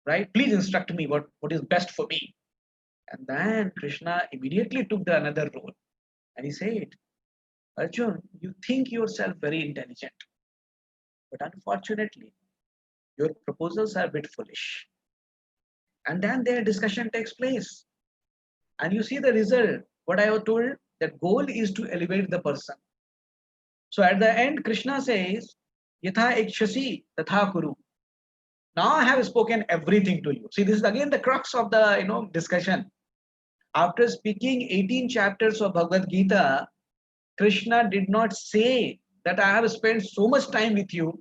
Right? Please instruct me what is best for me. And then Krishna immediately took the another role, and he said, Arjun, you think yourself very intelligent, but unfortunately, your proposals are a bit foolish. And then their discussion takes place. And you see the result. What I have told, that goal is to elevate the person. So at the end, Krishna says, Yatha ikshasi tatha kuru. Now I have spoken everything to you. See, this is again the crux of the discussion. After speaking 18 chapters of Bhagavad Gita, Krishna did not say that I have spent so much time with you.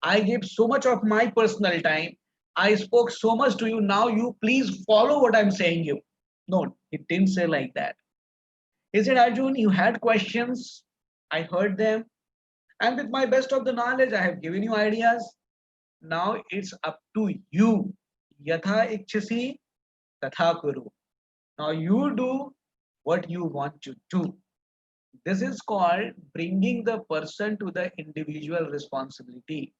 I gave so much of my personal time. I spoke so much to you. Now you please follow what I'm saying you. No, it didn't say like that. He said, Arjun, you had questions. I heard them. And with my best of the knowledge, I have given you ideas. Now it's up to you. Yatha ikchasi tatha kuru. Now you do what you want to do. This is called bringing the person to the individual responsibility.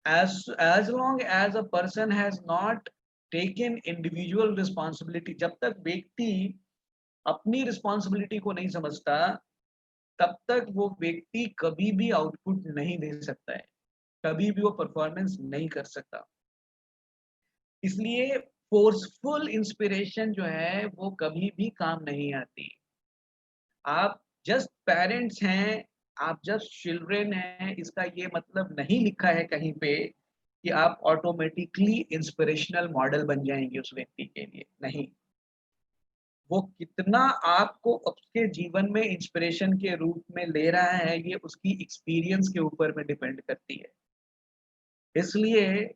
As long as a person has not taken individual responsibility, जब तक व्यक्ति अपनी responsibility को नहीं समझता, तब तक वो व्यक्ति कभी भी आउटपुट नहीं दे सकता है, कभी भी वो परफॉर्मेंस नहीं कर सकता. इसलिए फोर्सफुल इंस्पिरेशन जो है वो कभी भी काम नहीं आती. आप जस्ट पेरेंट्स हैं, आप जस्ट चिल्ड्रेन हैं, इसका ये मतलब नहीं लिखा है कहीं पे कि आप ऑटोमेटिकली इंस्पिरेशनल मॉडल बन जाएंगे उस व्यक्ति के लिए. नहीं, वो कितना आपको उसके जीवन में इंस्पिरेशन के रूप में ले रहा है, ये उसकी एक्सपीरियंस के ऊपर में डिपेंड करती है. इसलिए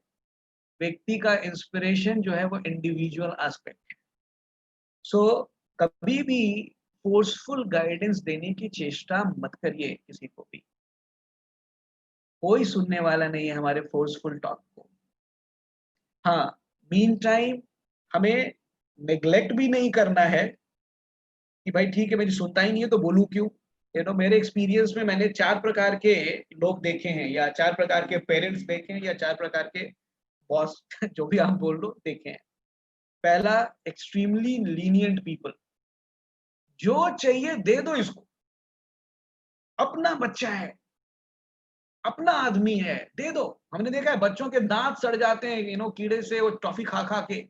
व्यक्ति का इंस्पिरेशन जो है वो इंडिविजुअल एस्पेक्ट है. सो कभी भी फोर्सफुल गाइडेंस देने की चेष्टा मत करिए किसी को भी. कोई सुनने वाला नहीं है हमारे फोर्सफुल टॉक को. हाँ, मीन टाइम हमें नेग्लेक्ट भी नहीं करना है कि भाई ठीक है मेरी सुनता ही नहीं है तो बोलूं क्यों। मेरे एक्सपीरियंस में मैंने 4 प्रकार के लोग देखे हैं, या 4 प्रकार के पेरेंट्स देखे हैं, या 4 प्रकार के बॉस जो भी आप बोल लो देखे हैं। पहला, एक्सट्रीमली लीनिएंट पीपल, जो चाहिए दे दो इसको, अपना बच्चा है, अपना आदमी है, दे दो। हमने देखा है बच्चों के दांत सड़ जाते हैं कीड़े से, वो टॉफी खा खा के,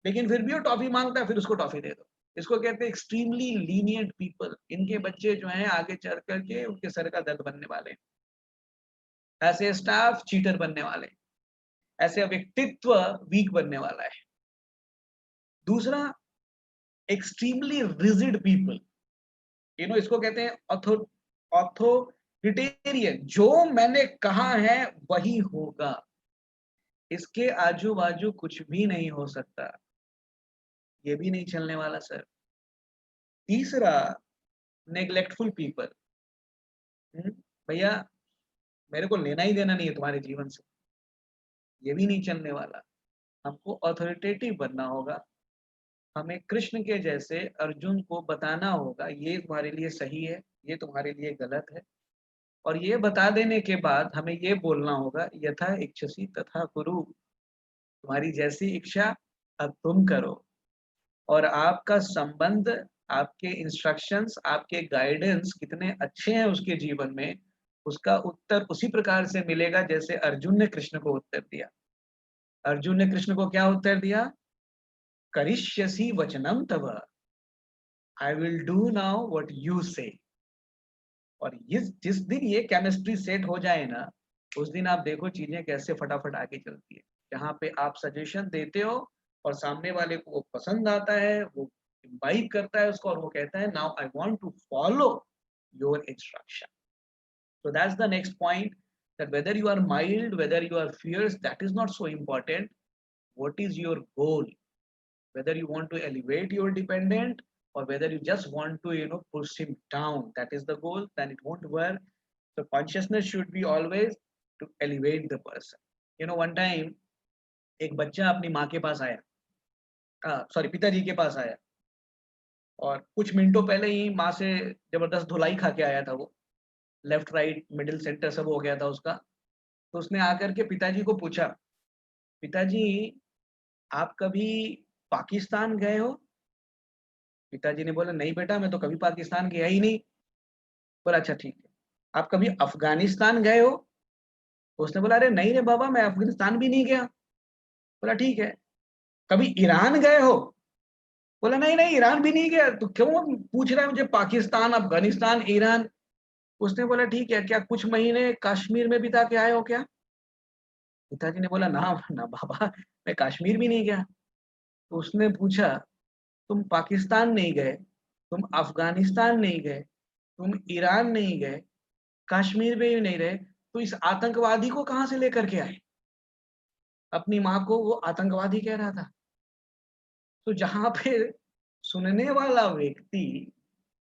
लेकिन फिर भी वो टॉफी मांगता है, फिर उसको टॉफी दे दो। इसको कहते हैं एक्सट्रीमली लीनिएंट पीपल। इनके बच्चे जो हैं आगे चल करके उनके सर का दर्द बनने वाले हैं। ऐसे स्टाफ चीटर बनने वाले हैं। ऐसे व्यक्तित्व वीक बनने वाला है। दूसरा, एक्सट्रीमली रिजिड पीपल, इसको कहते हैं ऑथोरिटेरियन, जो मैंने कहा है वही होगा, इसके आजू बाजू कुछ भी नहीं हो सकता, ये भी नहीं चलने वाला सर। तीसरा, नेग्लेक्टफुल पीपल, भैया मेरे को लेना ही देना नहीं है तुम्हारे जीवन से, ये भी नहीं चलने वाला। हमको ऑथोरिटेटिव बनना होगा। हमें कृष्ण के जैसे अर्जुन को बताना होगा ये तुम्हारे लिए सही है, ये तुम्हारे लिए गलत है, और ये बता देने के बाद हमें ये बोलना होगा यथा इच्छसि तथा कुरु, तुम्हारी जैसी इच्छा अब तुम करो। और आपका संबंध, आपके इंस्ट्रक्शंस, आपके गाइडेंस कितने अच्छे हैं उसके जीवन में, उसका उत्तर उसी प्रकार से मिलेगा जैसे अर्जुन ने कृष्ण को उत्तर दिया। अर्जुन ने कृष्ण को क्या उत्तर दिया? करिष्यसि वचनम तव, I will do now what you से। और जिस दिन ये केमिस्ट्री सेट हो जाए ना, उस दिन आप देखो चीजें कैसे फटाफट आगे चलती है। जहाँ पे आप सजेशन देते हो और सामने वाले को वो पसंद आता है, वो इम्बाइब करता है उसको, और वो कहता है now I want to follow your instruction. So that's the next point, that whether you are mild, whether you are fierce, that is not so important. What is your goal? Whether you want to elevate your dependent or whether you just want to, push him down, that is the goal, then it won't work. So consciousness should be always to elevate the person. One time एक बच्चा अपनी माँ के पास आया, sorry पिताजी के पास आया, और कुछ मिनटों पहले ही माँ से जबरदस्त धुलाई खा के आया था वो, लेफ्ट राइट मिडिल सेंटर सब हो गया था उसका। तो उसने आकर के पिताजी को पूछा, पिताजी आप कभी पाकिस्तान गए हो? पिताजी ने बोला नहीं बेटा, मैं तो कभी पाकिस्तान गया ही नहीं। बोला अच्छा ठीक है। आप कभी अफगानिस्तान गए हो? तो उसने बोला अरे नहीं रे बाबा, मैं अफगानिस्तान भी नहीं गया। बोला ठीक है। कभी ईरान गए हो? बोला नहीं नहीं, ईरान भी नहीं गया। तो क्यों पूछ रहा है मुझे पाकिस्तान, अफगानिस्तान, ईरान? उसने बोला ठीक है, क्या कुछ महीने कश्मीर में बिता के आए हो क्या? पिताजी ने बोला ना ना बाबा, मैं कश्मीर भी नहीं गया। तो उसने पूछा तुम पाकिस्तान नहीं गए, तुम अफगानिस्तान नहीं गए, तुम ईरान नहीं गए, कश्मीर में भी नहीं रहे, तो इस आतंकवादी को कहां से लेकर के आए? अपनी माँ को वो आतंकवादी कह रहा था। तो जहां पे सुनने वाला व्यक्ति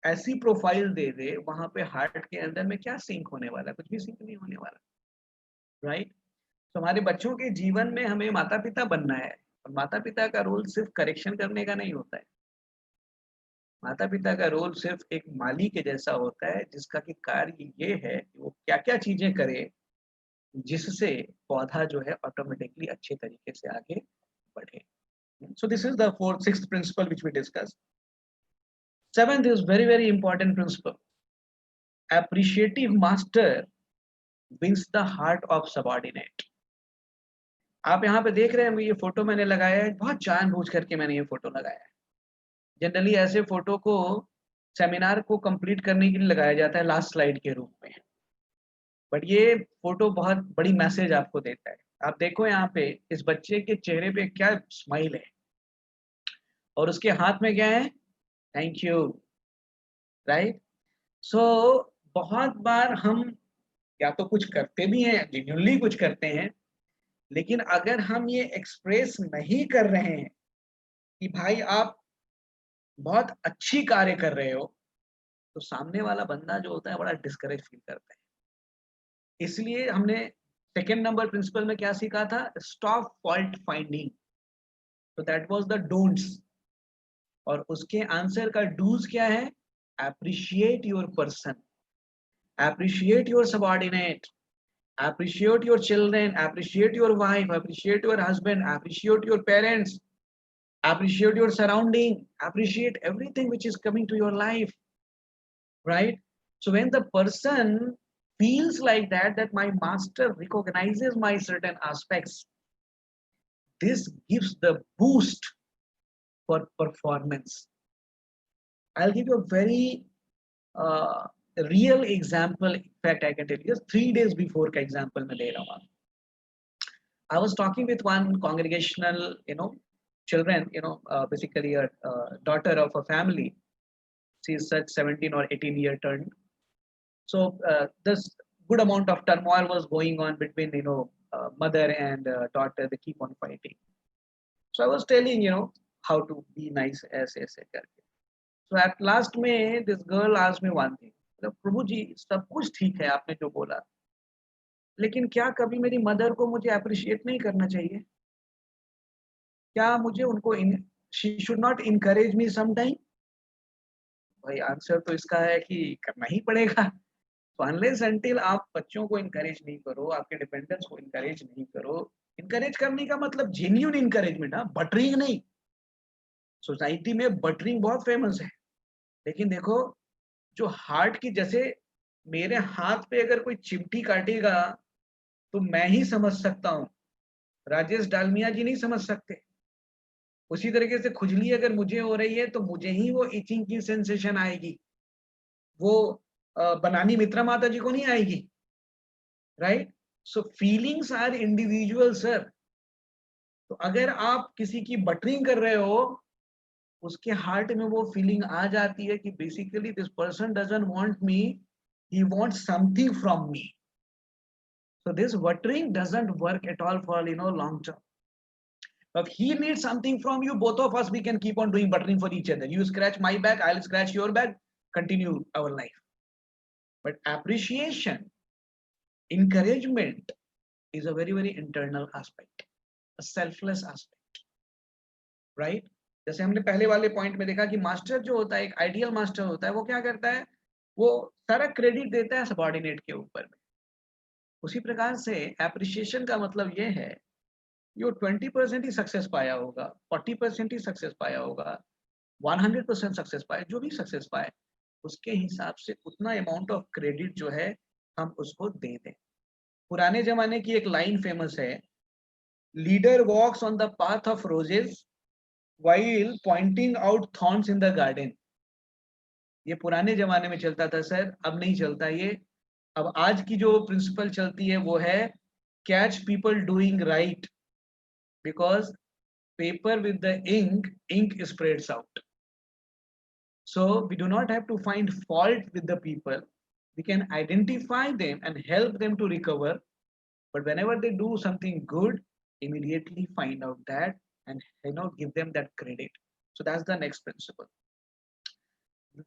ऐसी प्रोफाइल दे दे, वहां पे हार्ट के अंदर में क्या सिंक होने वाला? कुछ भी सिंक नहीं होने वाला, राइट? तो हमारे बच्चों के जीवन में हमें माता पिता बनना है, और माता पिता का रोल सिर्फ करेक्शन करने का नहीं होता है। माता पिता का रोल सिर्फ एक माली के जैसा होता है, जिसका कि कार्य ये है कि वो क्या क्या चीजें करे जिससे पौधा जो है ऑटोमेटिकली अच्छे तरीके से आगे बढ़े। So this is the sixth principle which we discussed. Seventh is very important principle. Appreciative master wins the heart of subordinate. आप यहाँ पे देख रहे हैं, ये फोटो मैंने लगाया है, बहुत जानबूझ करके मैंने ये फोटो लगाया है। जनरली ऐसे फोटो को सेमिनार को कंप्लीट करने के लिए लगाया जाता है लास्ट स्लाइड के रूप में, बट ये फोटो बहुत बड़ी मैसेज आपको देता है। आप देखो यहाँ पे इस बच्चे के चेहरे पे क्या स्माइल है, और उसके हाथ में क्या है? Thank you, right? सो बहुत बार हम या तो कुछ करते भी हैं, जेन्युइनली कुछ करते हैं, लेकिन अगर हम ये एक्सप्रेस नहीं कर रहे हैं कि भाई आप बहुत अच्छी कार्य कर रहे हो, तो सामने वाला बंदा जो होता है बड़ा डिस्करेज फील करता है। इसलिए हमने सेकेंड नंबर प्रिंसिपल में क्या सीखा था? स्टॉप फॉल्ट फाइंडिंग, तो दैट वाज द डोंट्स। और उसके आंसर का डूज क्या है? Appreciate your person, appreciate your subordinate, appreciate your children, appreciate your wife, appreciate your husband, appreciate your parents, appreciate your surrounding, appreciate everything which is coming to your life, right? So when the person feels like that, that my master recognizes my certain aspects, this gives the boost for performance. I'll give you a very uh, real example. In fact, I can tell you just 3 days before का example मैं ले रहा हूँ। I was talking with one congregational, children, basically a daughter of a family. She is such 17 or 18-year turned. So this good amount of turmoil was going on between, mother and daughter. They keep on fighting. So I was telling, how to be nice, ऐसे करके. So at last में this girl asked me one thing. प्रभु जी सब कुछ ठीक है आपने जो बोला, लेकिन क्या कभी मेरी मदर को मुझे अप्रिशिएट नहीं करना चाहिए? क्या मुझे उनको she should not encourage me some time? भाई आंसर तो इसका है कि करना ही पड़ेगा। तो अनलेस अंटिल आप बच्चों को इनकरेज नहीं करो, आपके डिपेंडेंट्स को इनकरेज नहीं करो, इनकरेज करने का मतलब जेन्युइन इनकरेजमेंट, बटरिंग नहीं। सोसाइटी में बटरिंग बहुत फेमस है, लेकिन देखो जो हार्ट की, जैसे मेरे हाथ पे अगर कोई चिमटी काटेगा तो मैं ही समझ सकता हूँ, राजेश डालमिया जी नहीं समझ सकते। उसी तरीके से खुजली अगर मुझे हो रही है तो मुझे ही वो इचिंग की सेंसेशन आएगी, वो बनानी मित्रा माता जी को नहीं आएगी, right? So feelings are individual sir. तो अगर आप किसी की बटरिंग कर रहे हो, उसके हार्ट में वो फीलिंग आ जाती है कि basically this person doesn't want me, he wants something from me. So this buttering doesn't work at all for long term. If he needs something from you, both of us, we can keep on doing buttering for each other. You scratch my back, I'll scratch your back, continue our life. But appreciation, encouragement is a very, very internal aspect, a selfless aspect, right? जैसे हमने पहले वाले point में देखा कि master जो होता है, एक आइडियल मास्टर होता है, वो क्या करता है? वो सारा क्रेडिट देता है सबऑर्डिनेट के ऊपर में। उसी प्रकार से एप्रिशिएशन का मतलब ये है, यो 20% ही सक्सेस पाया होगा, 40% ही सक्सेस पाया होगा, 100% सक्सेस पाए, जो भी सक्सेस पाए, उसके हिसाब से उतना अमाउंट ऑफ क्रेडिट जो है हम उसको दे दें। पुराने जमाने की एक लाइन फेमस है, leader walks on the path of roses while pointing out thorns in the garden. ये पुराने जमाने में चलता था सर, अब नहीं चलता ये। अब आज की जो प्रिंसिपल चलती है वो है catch people doing right, because paper with the ink spreads out. So we do not have to find fault with the people. We can identify them and help them to recover. But whenever they do something good, immediately find out that and give them that credit. So that's the next principle.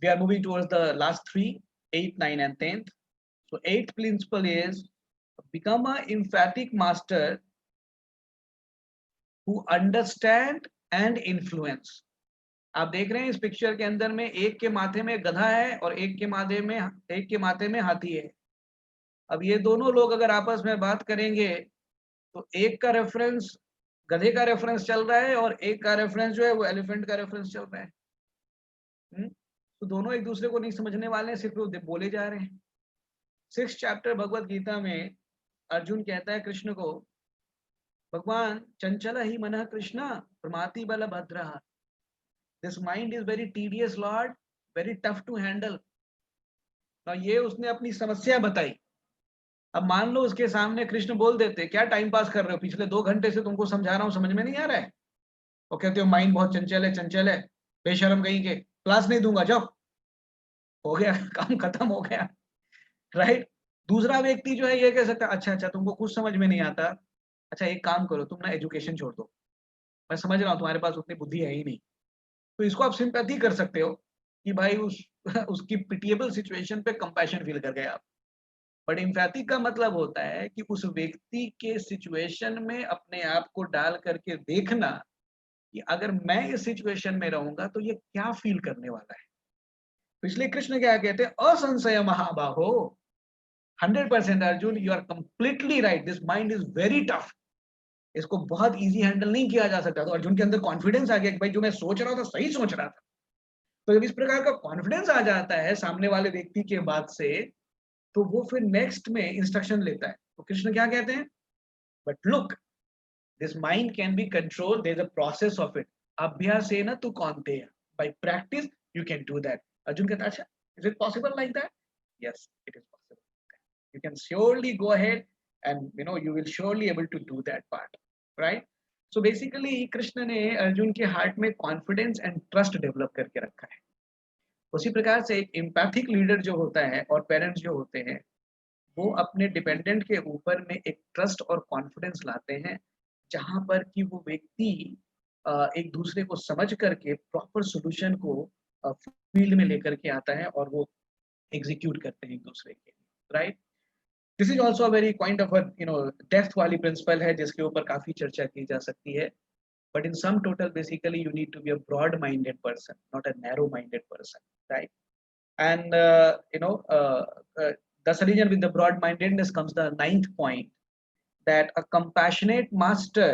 We are moving towards the last three, 8, 9, and 10th. So 8th principle is become an emphatic master who understand and influence. आप देख रहे हैं इस picture के अंदर में एक के माथे में गधा है और एक के माथे में हाथी है। अब ये दोनों लोग अगर आपस में बात करेंगे तो एक का रेफरेंस गधे का रेफरेंस चल रहा है और एक का रेफरेंस जो है वो एलिफेंट का रेफरेंस चल रहा है। तो दोनों एक दूसरे को नहीं समझने वाले हैं, सिर्फ वो बोले जा रहे हैं। 6th चैप्टर भगवत गीता में अर्जुन कहता है कृष्ण को, भगवान चंचल ही मनः कृष्ण प्रमाति बल भद्र, this mind is very tedious lord, very tough to handle. तो ये उसने अपनी समस्या बताई। अब मान लो उसके सामने कृष्ण बोल देते, क्या टाइम पास कर रहे हो, पिछले 2 घंटे से तुमको समझा रहा हूँ, समझ में नहीं आ रहा है? और कहते हो माइंड बहुत चंचल है, बेशरम कहीं के, क्लास नहीं दूंगा, जाओ, हो गया, काम खत्म हो गया, राइट? दूसरा व्यक्ति जो है ये कह सकता है, अच्छा तुमको कुछ समझ में नहीं आता, अच्छा एक काम करो, तुम ना एजुकेशन छोड़ दो, मैं समझ रहा हूँ तुम्हारे पास उतनी बुद्धि है ही नहीं। तो इसको आप सिंपैथी कर सकते हो कि भाई उसकी पिटिएबल सिचुएशन पे कंपैशन फील कर गए आप, बट एम्पैथिक का मतलब होता है कि उस व्यक्ति के सिचुएशन में अपने आप को डाल करके देखना कि अगर मैं इस सिचुएशन में रहूंगा तो ये क्या फील करने वाला है। पिछले कृष्ण क्या कहते हैं, असंशय महाबाहो, 100% Arjun, you are completely right, this mind is very tough, इसको बहुत इजी हैंडल नहीं किया जा सकता। तो अर्जुन के अंदर कॉन्फिडेंस आ गया कि भाई जो मैं सोच रहा था सही सोच रहा था। तो जब इस प्रकार का कॉन्फिडेंस आ जाता है सामने वाले व्यक्ति के बाद से, तो वो फिर नेक्स्ट में इंस्ट्रक्शन लेता है। तो कृष्ण क्या कहते हैं, but look, this mind can be control, there is a process of it, अभ्यासेन तु Kaunteya, by practice you can do that. Arjun कहता है, अच्छा, is it possible like that? Yes, it is possible. You can surely go ahead and you will surely able to do that part, right? So basically Krishna ने अर्जुन के heart में confidence and trust develop करके रखा है। उसी प्रकार से एक एम्पैथिक लीडर जो होता है और पेरेंट्स जो होते हैं, वो अपने डिपेंडेंट के ऊपर में एक ट्रस्ट और कॉन्फिडेंस लाते हैं, जहां पर कि वो व्यक्ति एक दूसरे को समझ करके प्रॉपर सॉल्यूशन को फील्ड में लेकर के आता है और वो एग्जीक्यूट करते हैं एक दूसरे के, right? This is also very kind of depth वाली प्रिंसिपल है जिसके ऊपर काफी चर्चा की जा सकती है। But in sum total basically you need to be a broad minded person, not a narrow minded person, right? And thus region with the broad mindedness comes the ninth point, that a compassionate master,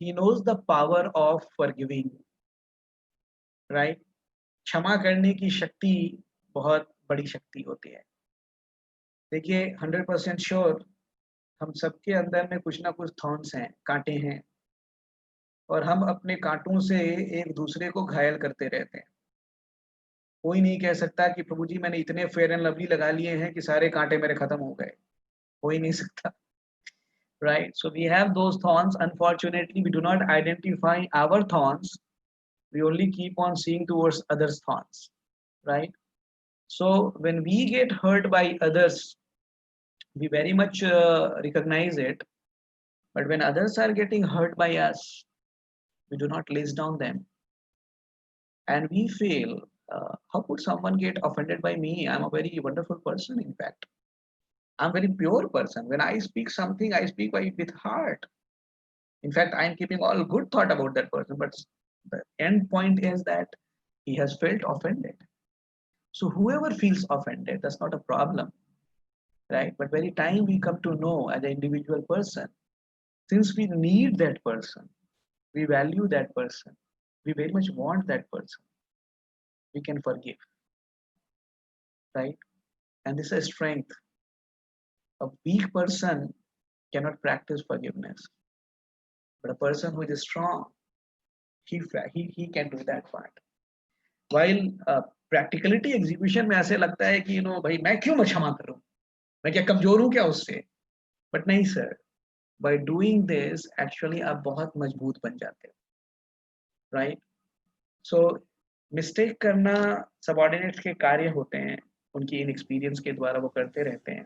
he knows the power of forgiving, right? क्षमा करने की शक्ति बहुत बड़ी शक्ति होती है। देखिए 100% श्योर हम सबके अंदर में कुछ ना कुछ थॉर्न्स हैं, कांटे हैं, और हम अपने कांटों से एक दूसरे को घायल करते रहते हैं। कोई नहीं कह सकता कि प्रभु जी मैंने इतने फेयर एंड लवली लगा लिए हैं कि सारे कांटे मेरे खत्म हो गए, हो ही नहीं सकता, right? So we have those thorns. Unfortunately, we do not identify our thorns. We only keep on seeing towards others' thorns, right? So when we get hurt by others, we very much recognize it. But when others are getting hurt by us, we do not lace down them. And we feel, how could someone get offended by me? I'm a very wonderful person, in fact. I'm a very pure person. When I speak something, I speak with heart. In fact, I'm keeping all good thought about that person. But the end point is that he has felt offended. So whoever feels offended, that's not a problem, right? But very time we come to know as an individual person, since we need that person, we value that person, we very much want that person, we can forgive, right? And this is strength. A weak person cannot practice forgiveness, but a person who is strong, he can do that part. While practicality execution में ऐसे लगता है कि भाई मैं क्यों क्षमा करूं, मैं क्या कमजोर हूं क्या उससे? बट नहीं sir, by doing this actually आप बहुत मजबूत बन जाते हो, राइट? सो मिस्टेक करना सबऑर्डिनेट्स के कार्य होते हैं, उनकी इनएक्सपीरियंस के द्वारा वो करते रहते हैं,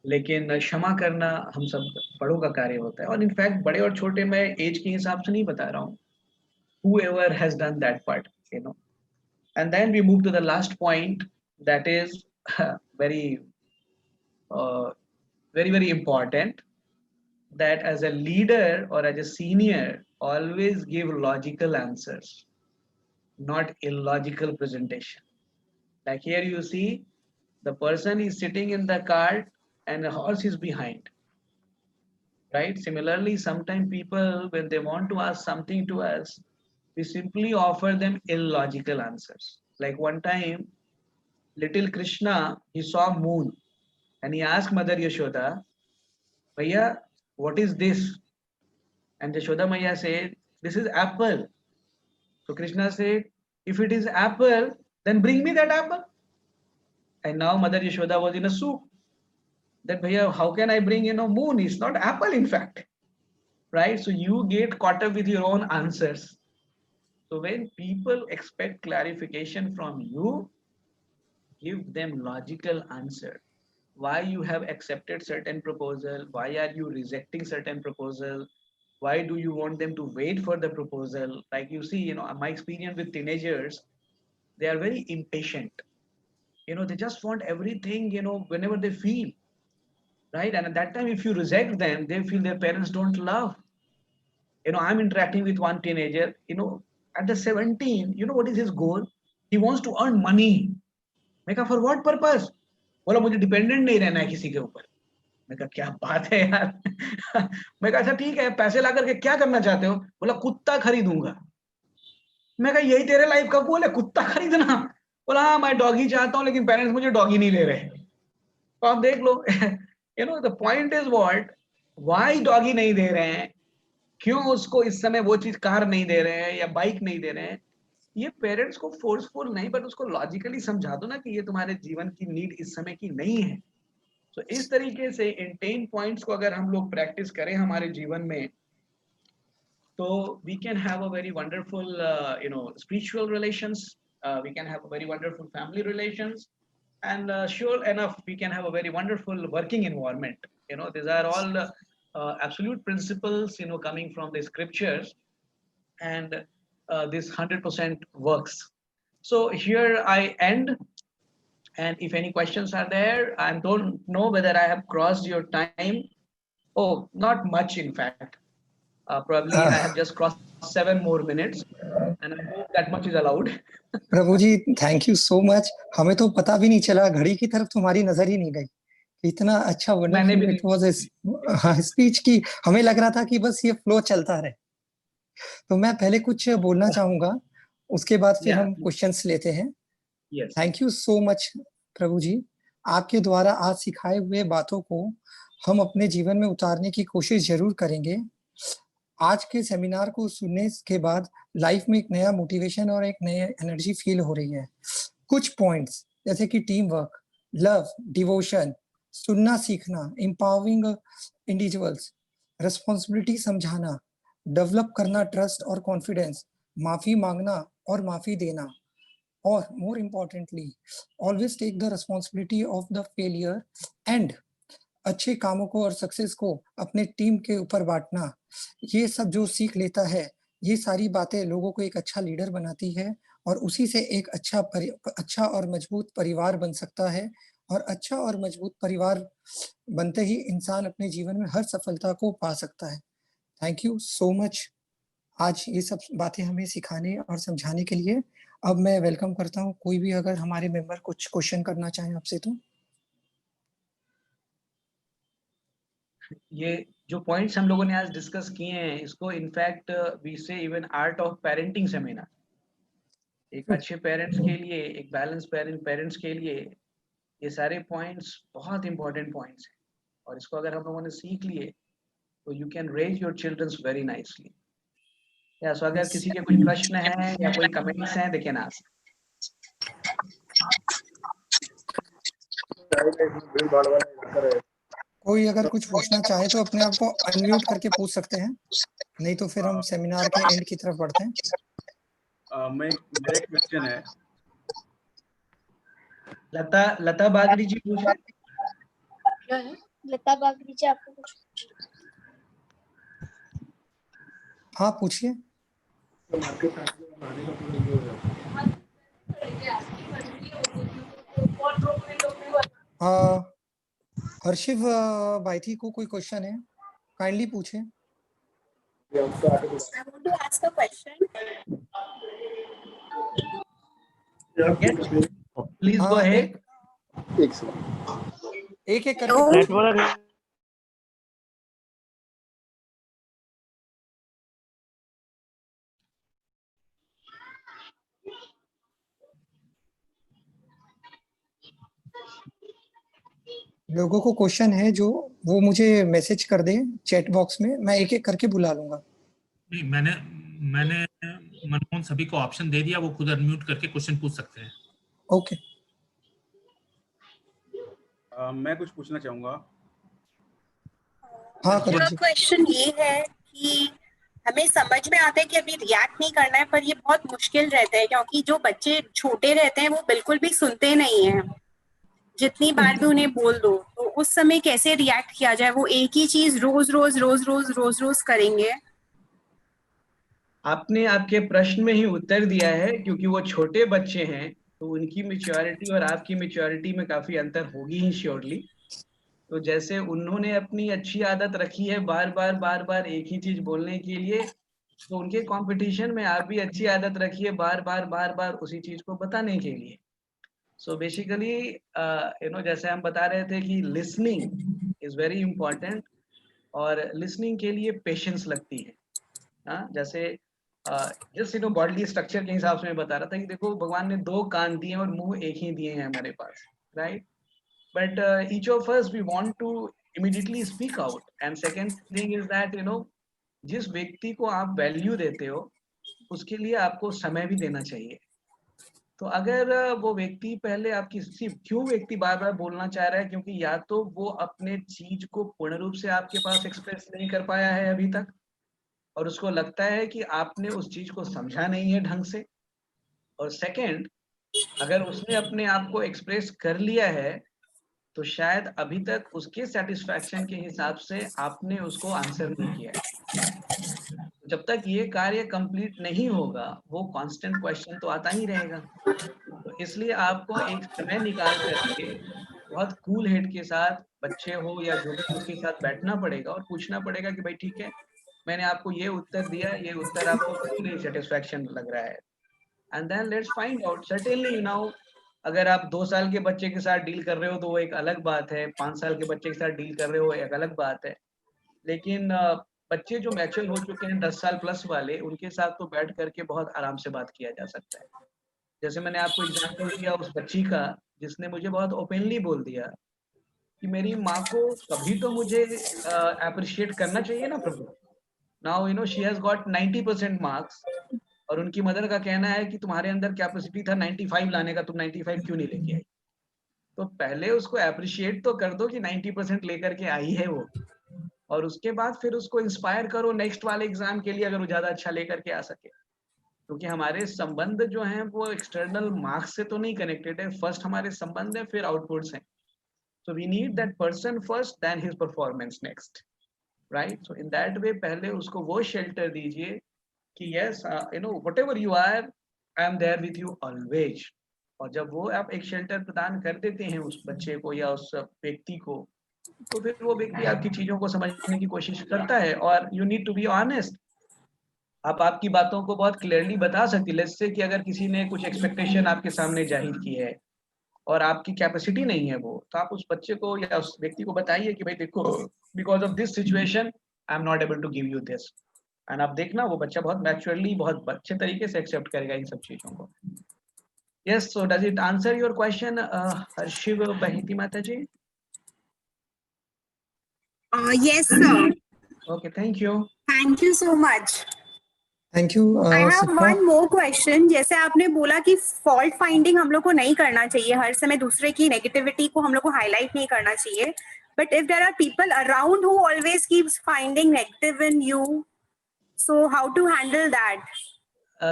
लेकिन क्षमा करना हम सब बड़ों का कार्य होता है। और इनफैक्ट बड़े और छोटे मैं एज के हिसाब से नहीं बता रहा हूँ, whoever has done that part, And then we move to the last point, that is very very important, that as a leader or as a senior, always give logical answers, not illogical presentation. Like here you see the person is sitting in the cart and the horse is behind, right? Similarly, sometimes people, when they want to ask something to us, we simply offer them illogical answers. Like one time, little Krishna, he saw moon and he asked Mother Yashoda, Bhaiya, what is this? And Yashoda Maya said, this is apple. So Krishna said, if it is apple, then bring me that apple. And now Mother Yashoda was in a soup. That Bhaiya, how can I bring moon? It's not apple, in fact. Right? So you get caught up with your own answers. So when people expect clarification from you, give them logical answer. Why you have accepted certain proposal? Why are you rejecting certain proposal? Why do you want them to wait for the proposal? Like you see, my experience with teenagers, they are very impatient. they just want everything, whenever they feel, right? And at that time, if you reject them, they feel their parents don't love. I'm interacting with one teenager, at the 17, what is his goal? He wants to earn money. मैं कहा for what purpose? बोला मुझे dependent नहीं रहना है किसी के ऊपर। मैं कहा क्या बात है यार। मैं कहा अच्छा ठीक है, पैसे ला करके क्या करना चाहते हो? बोला कुत्ता खरीदूंगा। मैं कहा यही तेरे लाइफ का गोल है, कुत्ता खरीदना? बोला हाँ मैं डॉगी चाहता हूँ लेकिन पेरेंट्स मुझे डॉगी नहीं दे रहे। तो आप देख लो, the point is what, why डॉगी नहीं दे रहे हैं, क्यों उसको इस समय वो चीज कार नहीं दे रहे हैं या बाइक नहीं दे रहे हैं। ये पेरेंट्स को फोर्सफुल नहीं, बट उसको लॉजिकली समझा दो ना कि ये तुम्हारे जीवन की नीड इस समय की नहीं है। तो इस तरीके से इन 10 पॉइंट्स को अगर हम लोग प्रैक्टिस करें हमारे जीवन में, तो we can have a very wonderful spiritual relations, we can have a very wonderful family relations, and sure enough we can have a very wonderful working environment. These are all absolute principles coming from the scriptures, and this 100% works. So here I end, and if any questions are there, I don't know whether I have crossed your time. Oh, not much in fact. Probably I have just crossed 7 more minutes, and I hope that much is allowed. प्रभु जी thank you so much. हमें तो पता भी नहीं चला, घड़ी की तरफ तुम्हारी नजर ही नहीं गई। इतना अच्छा वंडरफुल इट वाज स्पीच की, हमें लग रहा था कि बस ये फ्लो चलता रहे। तो मैं पहले कुछ बोलना चाहूंगा, उसके बाद फिर हम क्वेश्चंस लेते हैं। थैंक यू सो मच प्रभु जी, आपके द्वारा आज सिखाए हुए बातों को हम अपने जीवन में उतारने की कोशिश जरूर करेंगे। आज के सेमिनार को सुनने के बाद लाइफ में एक नया मोटिवेशन और एक नई एनर्जी फील हो रही है। कुछ पॉइंट्स जैसे कि टीम वर्क, लव, डिवोशन, सुनना सीखना, एम्पावरिंग इंडिविजुअल्स, रिस्पॉन्सिबिलिटी समझाना, डेवलप करना ट्रस्ट और कॉन्फिडेंस, माफी मांगना और माफी देना, और more importantly always take the responsibility of the failure, and अच्छे कामों को और सक्सेस को अपने टीम के ऊपर बांटना। ये सब जो सीख लेता है, ये सारी बातें लोगों को एक अच्छा लीडर बनाती है, और उसी से एक अच्छा और मजबूत परिवार बन सकता है। और अच्छा और मजबूत परिवार बनते ही इंसान अपने जीवन में हर सफलता को पा सकता है। थैंक यू सो मच आज ये सब बातें हमें सिखाने और समझाने के लिए। अब मैं वेलकम करता हूँ कोई भी अगर हमारे मेंबर कुछ क्वेश्चन करना चाहें आपसे तो। ये जो पॉइंट्स हम लोगों ने आज डिस्कस किए हैं, इसको इनफैक्ट वी से even art of parenting seminar. एक अच्छे पेरेंट्स के लिए, एक बैलेंस पेरेंट्स के लिए ये सारे पॉइंट्स बहुत इंपॉर्टेंट पॉइंट्स हैं, और इसको अगर हम लोगों ने सीख लिए तो you can raise your childrens very nicely. या सो अगर किसी के कोई प्रश्न है या कोई कमेंट्स हैं, दे कैन आस्क। कोई अगर कुछ पूछना चाहे तो अपने आप को अनम्यूट करके पूछ सकते हैं, नहीं तो फिर हम सेमिनार के एंड की तरफ बढ़ते हैं। मेरा एक क्वेश्चन है। लता बागड़ी जी पूछे। क्या है? लता बागड़ी जी आपको कुछ? हाँ पूछिए। हर्षिव बाइथी को कोई क्वेश्चन है, काइंडली पूछे। I want to ask a question. Please go ahead. एक करके। लोगों को क्वेश्चन है जो वो मुझे मैसेज कर दे चैट बॉक्स में, मैं एक एक करके बुला लूंगा। नहीं, मैंने मनमोहन सभी को ऑप्शन दे दिया, वो खुद अनम्यूट करके क्वेश्चन पूछ सकते हैं। ओके। मैं कुछ पूछना चाहूंगा। हाँ मेरा क्वेश्चन ये है कि हमें समझ में आता है कि अभी रिएक्ट नहीं करना है, पर ये बहुत मुश्किल रहता है क्योंकि जो बच्चे छोटे रहते हैं वो बिल्कुल भी सुनते नहीं हैं। जितनी बार भी उन्हें बोल दो तो उस समय कैसे रिएक्ट किया जाए? वो एक ही चीज रोज रोज करेंगे। आपने आपके प्रश्न में ही उत्तर दिया है, क्योंकि वो छोटे बच्चे हैं तो उनकी मैच्योरिटी और आपकी मैच्योरिटी में काफी अंतर होगी ही श्योरली। तो जैसे उन्होंने अपनी अच्छी आदत रखी है बार बार एक ही चीज बोलने के लिए, तो उनके कंपटीशन में आप भी अच्छी आदत रखिए बार बार उसी चीज को बताने के लिए। सो बेसिकली जैसे हम बता रहे थे कि लिसनिंग इज वेरी इंपॉर्टेंट, और लिसनिंग के लिए पेशेंस लगती है। जैसे जस्ट बॉडी स्ट्रक्चर के हिसाब से मैं बता रहा था कि देखो भगवान ने 2 कान दिए और मुंह एक ही दिए हैं हमारे पास, right? But each of us we want to immediately speak out, and second thing is that जिस व्यक्ति को आप वैल्यू देते हो उसके लिए आपको समय भी देना चाहिए। तो अगर वो व्यक्ति पहले आपकी क्यों व्यक्ति बार बार बोलना चाह रहा है, क्योंकि या तो वो अपने चीज को पूर्ण रूप से आपके पास एक्सप्रेस नहीं कर पाया है अभी तक, और उसको लगता है कि आपने उस चीज को समझा नहीं है ढंग से, और सेकंड, अगर उसने अपने आप को एक्सप्रेस कर लिया है तो शायद अभी तक उसके सेटिस्फैक्शन के हिसाब से आपने उसको आंसर नहीं किया है। जब तक ये कार्य कंप्लीट नहीं होगा वो कांस्टेंट क्वेश्चन तो आता ही रहेगा। तो इसलिए आपको एक समय निकाल करके बहुत कूल हेड के साथ, बच्चे हो या जो भी, उसके साथ बैठना पड़ेगा और पूछना पड़ेगा कि भाई ठीक है, मैंने आपको ये उत्तर दिया, ये उत्तर आपको क्यों नहीं सेटिस्फैक्शन लग रहा है, and then let's find out. Certainly अगर आप 2 साल के बच्चे के साथ डील कर रहे हो तो वो एक अलग बात है, 5 साल के बच्चे के साथ डील कर रहे हो एक अलग बात है, लेकिन बच्चे जो मैच्योर हो चुके हैं 10 साल प्लस वाले, उनके साथ तो बैठ करके बहुत आराम से बात किया जा सकता है। जैसे मैंने आपको एग्जांपल दिया उस बच्ची का जिसने मुझे बहुत ओपनली बोल दिया कि मेरी माँ को कभी तो मुझे अप्रिशिएट करना चाहिए ना प्रभु। Now she has got 90% marks, और उनकी मदर का कहना है कि तुम्हारे अंदर कैपेसिटी था 95 लाने का, तुम 95 क्यों नहीं लेके आई? तो पहले उसको अप्रिशिएट तो कर दो कि 90% लेकर के आई है वो, और उसके बाद फिर उसको इंस्पायर करो नेक्स्ट वाले एग्जाम के लिए अगर वो ज्यादा अच्छा लेकर के आ सके। क्योंकि हमारे संबंध जो हैं वो एक्सटर्नल मार्क्स से तो नहीं कनेक्टेड है, फर्स्ट हमारे संबंध है फिर आउटपुट्स हैं। So we need that person first then his performance next, right? So in that way पहले उसको वो शेल्टर दीजिए कि yes whatever you are, I am there with you always. और जब वो आप एक शेल्टर प्रदान कर देते हैं उस बच्चे को या उस व्यक्ति को, तो फिर वो व्यक्ति आपकी चीजों को समझने की कोशिश करता है। और you need to be honest, आप आपकी बातों को बहुत क्लियरली बता सकती है। लेट्स से कि अगर किसी ने कुछ एक्सपेक्टेशन आपके सामने जाहिर की है और आपकी कैपेसिटी नहीं है वो, तो आप उस बच्चे को या उस व्यक्ति को बताइए कि भाई देखो, because of this situation I am not able to give you this, and आप देखना वो बच्चा बहुत मैच्योरली, बहुत अच्छे तरीके से एक्सेप्ट करेगा इन सब चीजों को। Yes, so does it answer your question हर्षिव बहिती माता ji? Yes, sir. Okay, thank you. Thank you so much. Thank you. I have one more question. जैसे आपने बोला कि फॉल्ट फाइंडिंग हम लोग को नहीं करना चाहिए, हर समय दूसरे की नेगेटिविटी को हम लोग को हाईलाइट नहीं करना चाहिए, but if there are people around who always keeps finding negative in you, so how to handle that?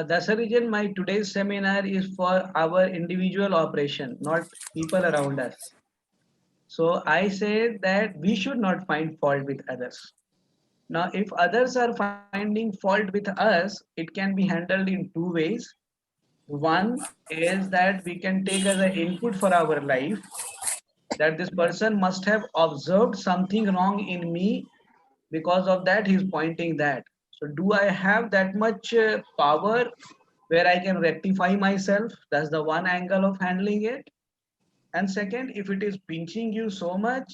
That's the reason my today's seminar is for our individual operation, not people around us. So I say that we should not find fault with others. Now, if others are finding fault with us, it can be handled in 2 ways. One is that we can take as an input for our life that this person must have observed something wrong in me, because of that he's pointing that. So do I have that much power where I can rectify myself? That's the one angle of handling it. And second, if it is pinching you so much,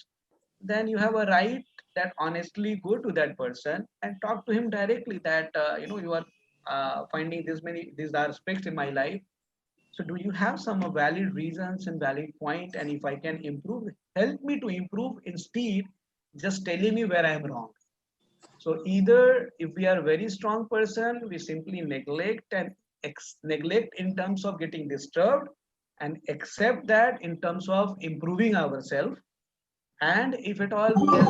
then you have a right that honestly go to that person and talk to him directly that you are finding these aspects in my life. So do you have some valid reasons and valid point, and if I can improve, help me to improve instead just telling me where I am wrong. So either if we are a very strong person, we simply neglect in terms of getting disturbed, and accept that in terms of improving ourselves. And if at all we are,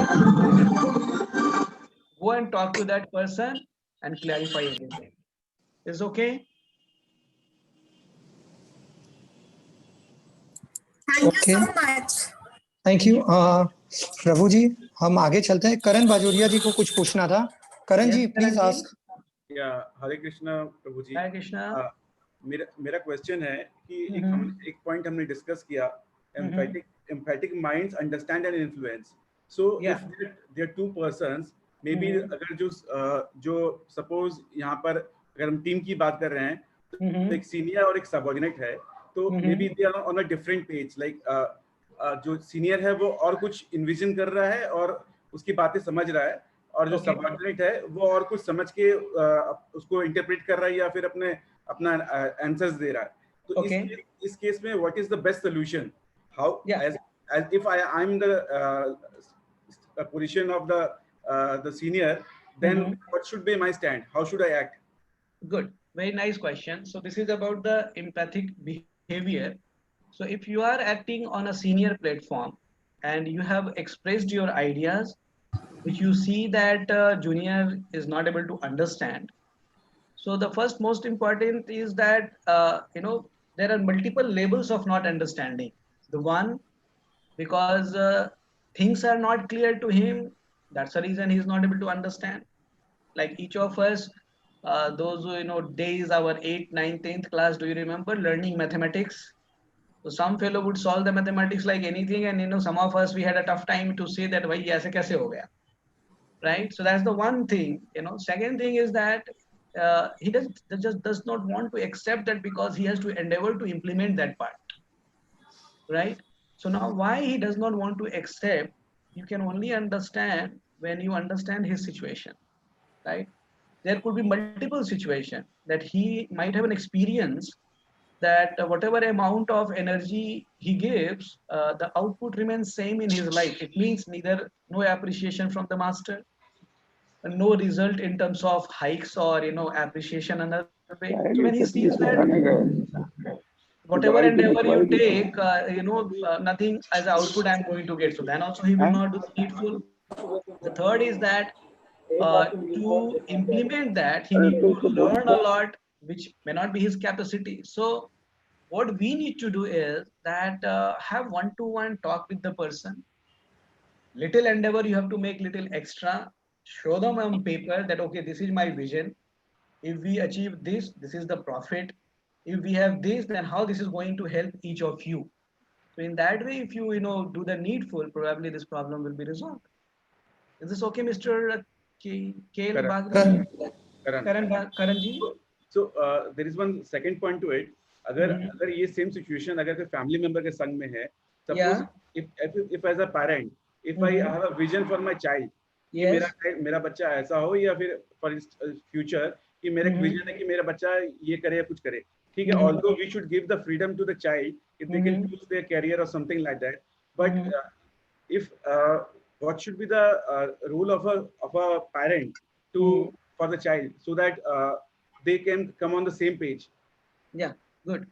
go and talk to that person and clarify everything. Is okay? Thank you so much. Thank you. प्रभु जी, हम आगे चलते हैं। करण बाजोरिया जी को कुछ पूछना था। Karan ji, please ask. Hare Krishna प्रभु जी। हरे कृष्णा। मेरा क्वेश्चन है कि एक पॉइंट हमने डिस्कस किया, empathic minds understand and influence. So if there two persons, maybe अगर जो सपोज यहाँ पर अगर हम टीम की बात कर रहे हैं, तो एक सीनियर और एक सबऑर्डिनेट है, तो maybe they are on a different page. Like जो सीनियर है वो और कुछ इन्विजन कर रहा है और उसकी बातें समझ रहा है, और जो सबऑर्डिनेट है वो और कुछ समझ के उसको इंटरप्रेट कर रहा है या फिर अपना आंसर्स दे रहा है. तो इस केस में what is the best solution? How as if I'm the position of the senior, then what should be my stand? How should I act? Good, very nice question. So this is about the empathic behavior. So if you are acting on a senior platform and you have expressed your ideas, which you see that junior is not able to understand. So the first most important is that, there are multiple levels of not understanding. The one, because things are not clear to him, that's the reason he's not able to understand. Like each of us, those who, days, our 8th, 9th, 10th class, do you remember learning mathematics? So some fellow would solve the mathematics like anything, and some of us, we had a tough time to say that, "Bhai, aise kaise ho gaya?" Right? So that's the one thing. Second thing is that he just does not want to accept that because he has to endeavor to implement that part. Right? So now why he does not want to accept, you can only understand when you understand his situation. Right? There could be multiple situations that he might have an experience that whatever amount of energy he gives, the output remains same in his life. It means neither no appreciation from the master, no result in terms of hikes or appreciation another way. So when he sees that whatever endeavor you take, nothing as output I'm going to get, so then also he will not do the needful. The third is that to implement that, he need to learn a lot, which may not be his capacity. So what we need to do is that have one-to-one talk with the person. Little endeavor you have to make little extra. Show them on paper that, okay, this is my vision. If we achieve this, this is the profit. If we have this, then how this is going to help each of you. So in that way, if you do the needful, probably this problem will be resolved. Is this okay, Mr. Kale Bagri? Karanji? So there is one second point to it. अगर ये same situation अगर कोई family member के संग में है, suppose if as a parent, if I have a vision for my child, कि मेरा बच्चा ऐसा हो, या फिर फॉर फ्यूचर कि मेरा एक विजन है कि मेरा बच्चा ये करे या कुछ करे, ठीक है, although we should give the freedom to the child if they can choose their career or something like that, but if what should be the role of a parent to for the child so that they can come on the same page? Yeah, good.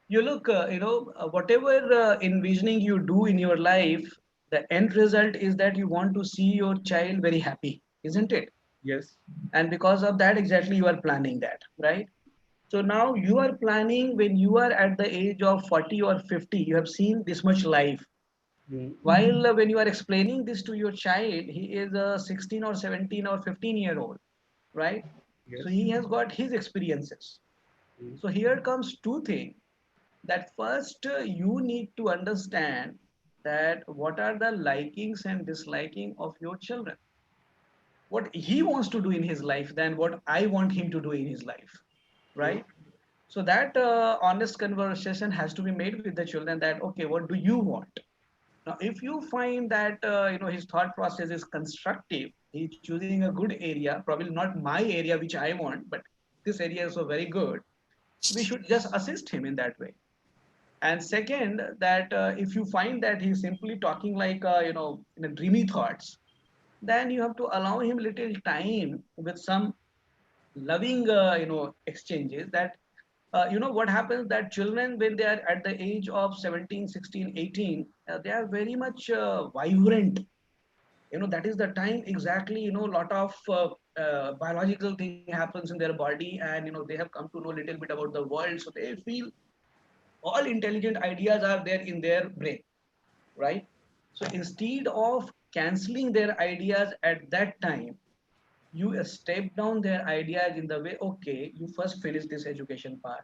You look, whatever envisioning you do in your life, the end result is that you want to see your child very happy, isn't it? Yes. And because of that, exactly, you are planning that, right? So now you are planning when you are at the age of 40 or 50, you have seen this much life. While when you are explaining this to your child, he is a 16 or 17 or 15-year-old, right? Yes. So he has got his experiences. So here comes two things. That first, you need to understand that what are the likings and disliking of your children. What he wants to do in his life than what I want him to do in his life, right? So that honest conversation has to be made with the children that, okay, what do you want? Now, if you find that his thought process is constructive, he's choosing a good area, probably not my area which I want, but this area is so very good, we should just assist him in that way. And second, that if you find that he's simply talking like in a dreamy thoughts, then you have to allow him little time with some loving exchanges. That what happens that children, when they are at the age of 17, 16, 18, they are very much vibrant. That is the time exactly, lot of biological thing happens in their body, and they have come to know a little bit about the world, so they feel all intelligent ideas are there in their brain, right? So instead of canceling their ideas at that time, you step down their ideas in the way, okay, you first finish this education part,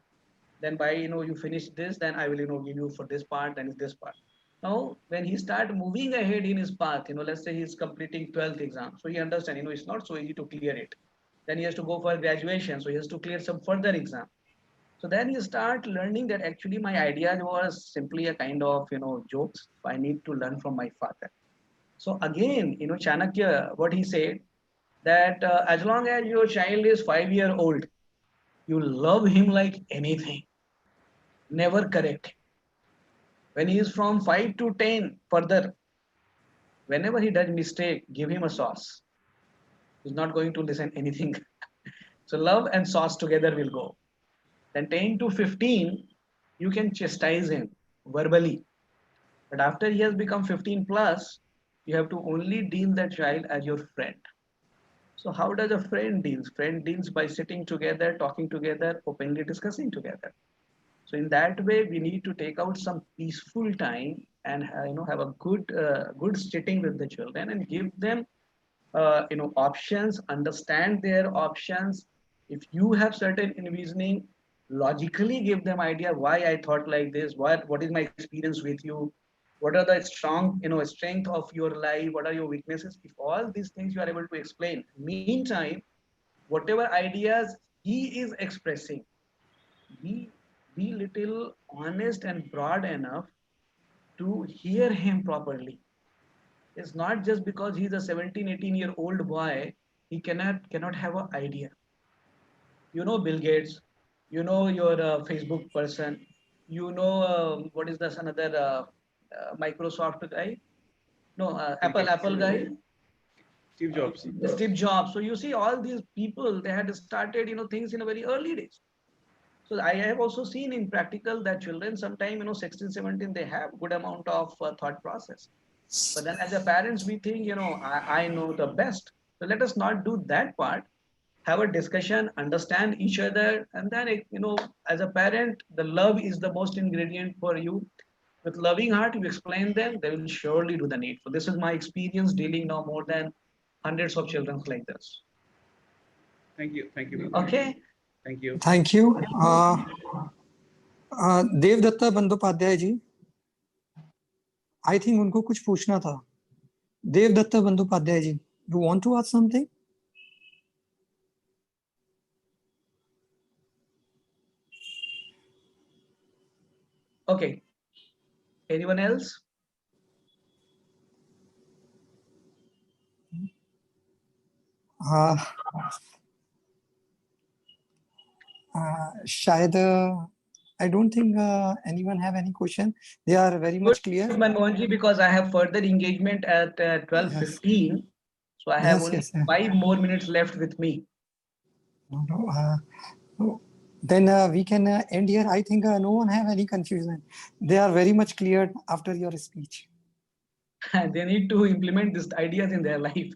then by you finish this, then I will give you for this part and this part. Now when he start moving ahead in his path, let's say he's completing 12th exam, so he understand it's not so easy to clear it. Then he has to go for graduation, so he has to clear some further exam. So then you start learning that actually my idea was simply a kind of jokes. I need to learn from my father. So again, Chanakya, what he said, that as long as your child is 5 years old, you love him like anything. Never correct him. When he is from 5 to 10 further, whenever he does mistake, give him a sauce. He's not going to listen anything. So love and sauce together will go. Then 10 to 15, you can chastise him verbally. But after he has become 15 plus, you have to only deal that child as your friend. So how does a friend deals? Friend deals by sitting together, talking together, openly discussing together. So in that way, we need to take out some peaceful time and have a good sitting with the children and give them options, understand their options. If you have certain envisioning, logically give them idea why I thought like this, what is my experience with you, what are the strong strength of your life, what are your weaknesses. If all these things you are able to explain, meantime whatever ideas he is expressing, be little honest and broad enough to hear him properly. It's not just because he's a 17-18-year-old boy, he cannot have an idea. Bill Gates, your Facebook person, what is this another Microsoft guy? No, Apple guy. Steve Jobs. Steve Jobs. So you see all these people, they had started things in a very early days. So I have also seen in practical that children sometime 16, 17, they have good amount of thought process. But then as a parents, we think, I know the best. So let us not do that part. Have a discussion, understand each other. And then, as a parent, the love is the most ingredient for you. With loving heart, you explain them, they will surely do the needful. This is my experience dealing now more than hundreds of children like this. Thank you. Thank you. Okay. Thank you. Thank you. Devdatta Bandyopadhyay ji, I think उनको कुछ पूछना था. देवदत्ता बंदोपाध्याय जी, you want to ask something? Okay. Anyone else? शायद I don't think anyone have any question. They are very much clear. Manmohanji, because I have further engagement at 12:15, yes. So I have only 5 more minutes left with me. Then we can end here. I think no one have any confusion. They are very much clear after your speech. They need to implement these ideas in their life.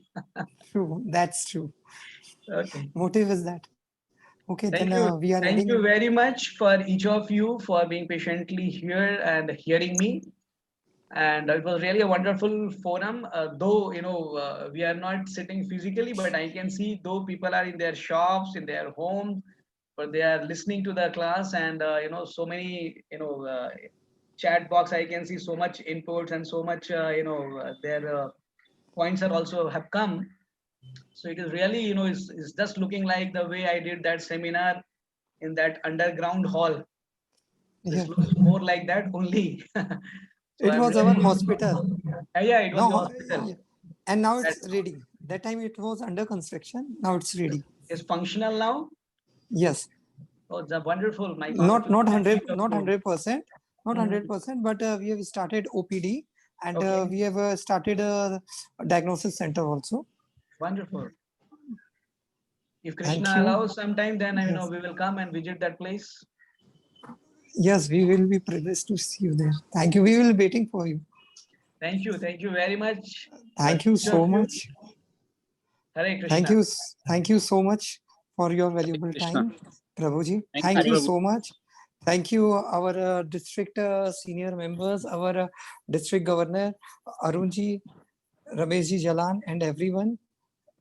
True, that's true. Okay. Motive is that. Okay, thank then you. We are Thank ending. You very much for each of you for being patiently here and hearing me. And it was really a wonderful forum. Though we are not sitting physically, but I can see though people are in their shops, in their homes, but they are listening to the class, and so many chat box. I can see so much inputs and so much their points are also have come. So it is really it's just looking like the way I did that seminar in that underground hall. This looks more like that only. So it was our hospital. Yeah, it was the hospital. And now it's ready. That time it was under construction. Now it's ready. It's functional now? Yes. Oh, it's wonderful. Not 100%, not 100%, but we have started OPD and we have started a diagnosis center also. Wonderful. If Krishna allows sometime, then we will come and visit that place. Yes, we will be privileged to see you there. Thank you. We will be waiting for you. Thank you. Thank you very much. Thank you so much. Hare Krishna. Thank you so much for your valuable time, Prabhuji. Thank you so much. Thank you, our district senior members, our district governor, Arunji, Rameshji Jalan, and everyone.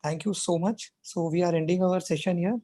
Thank you so much. So we are ending our session here.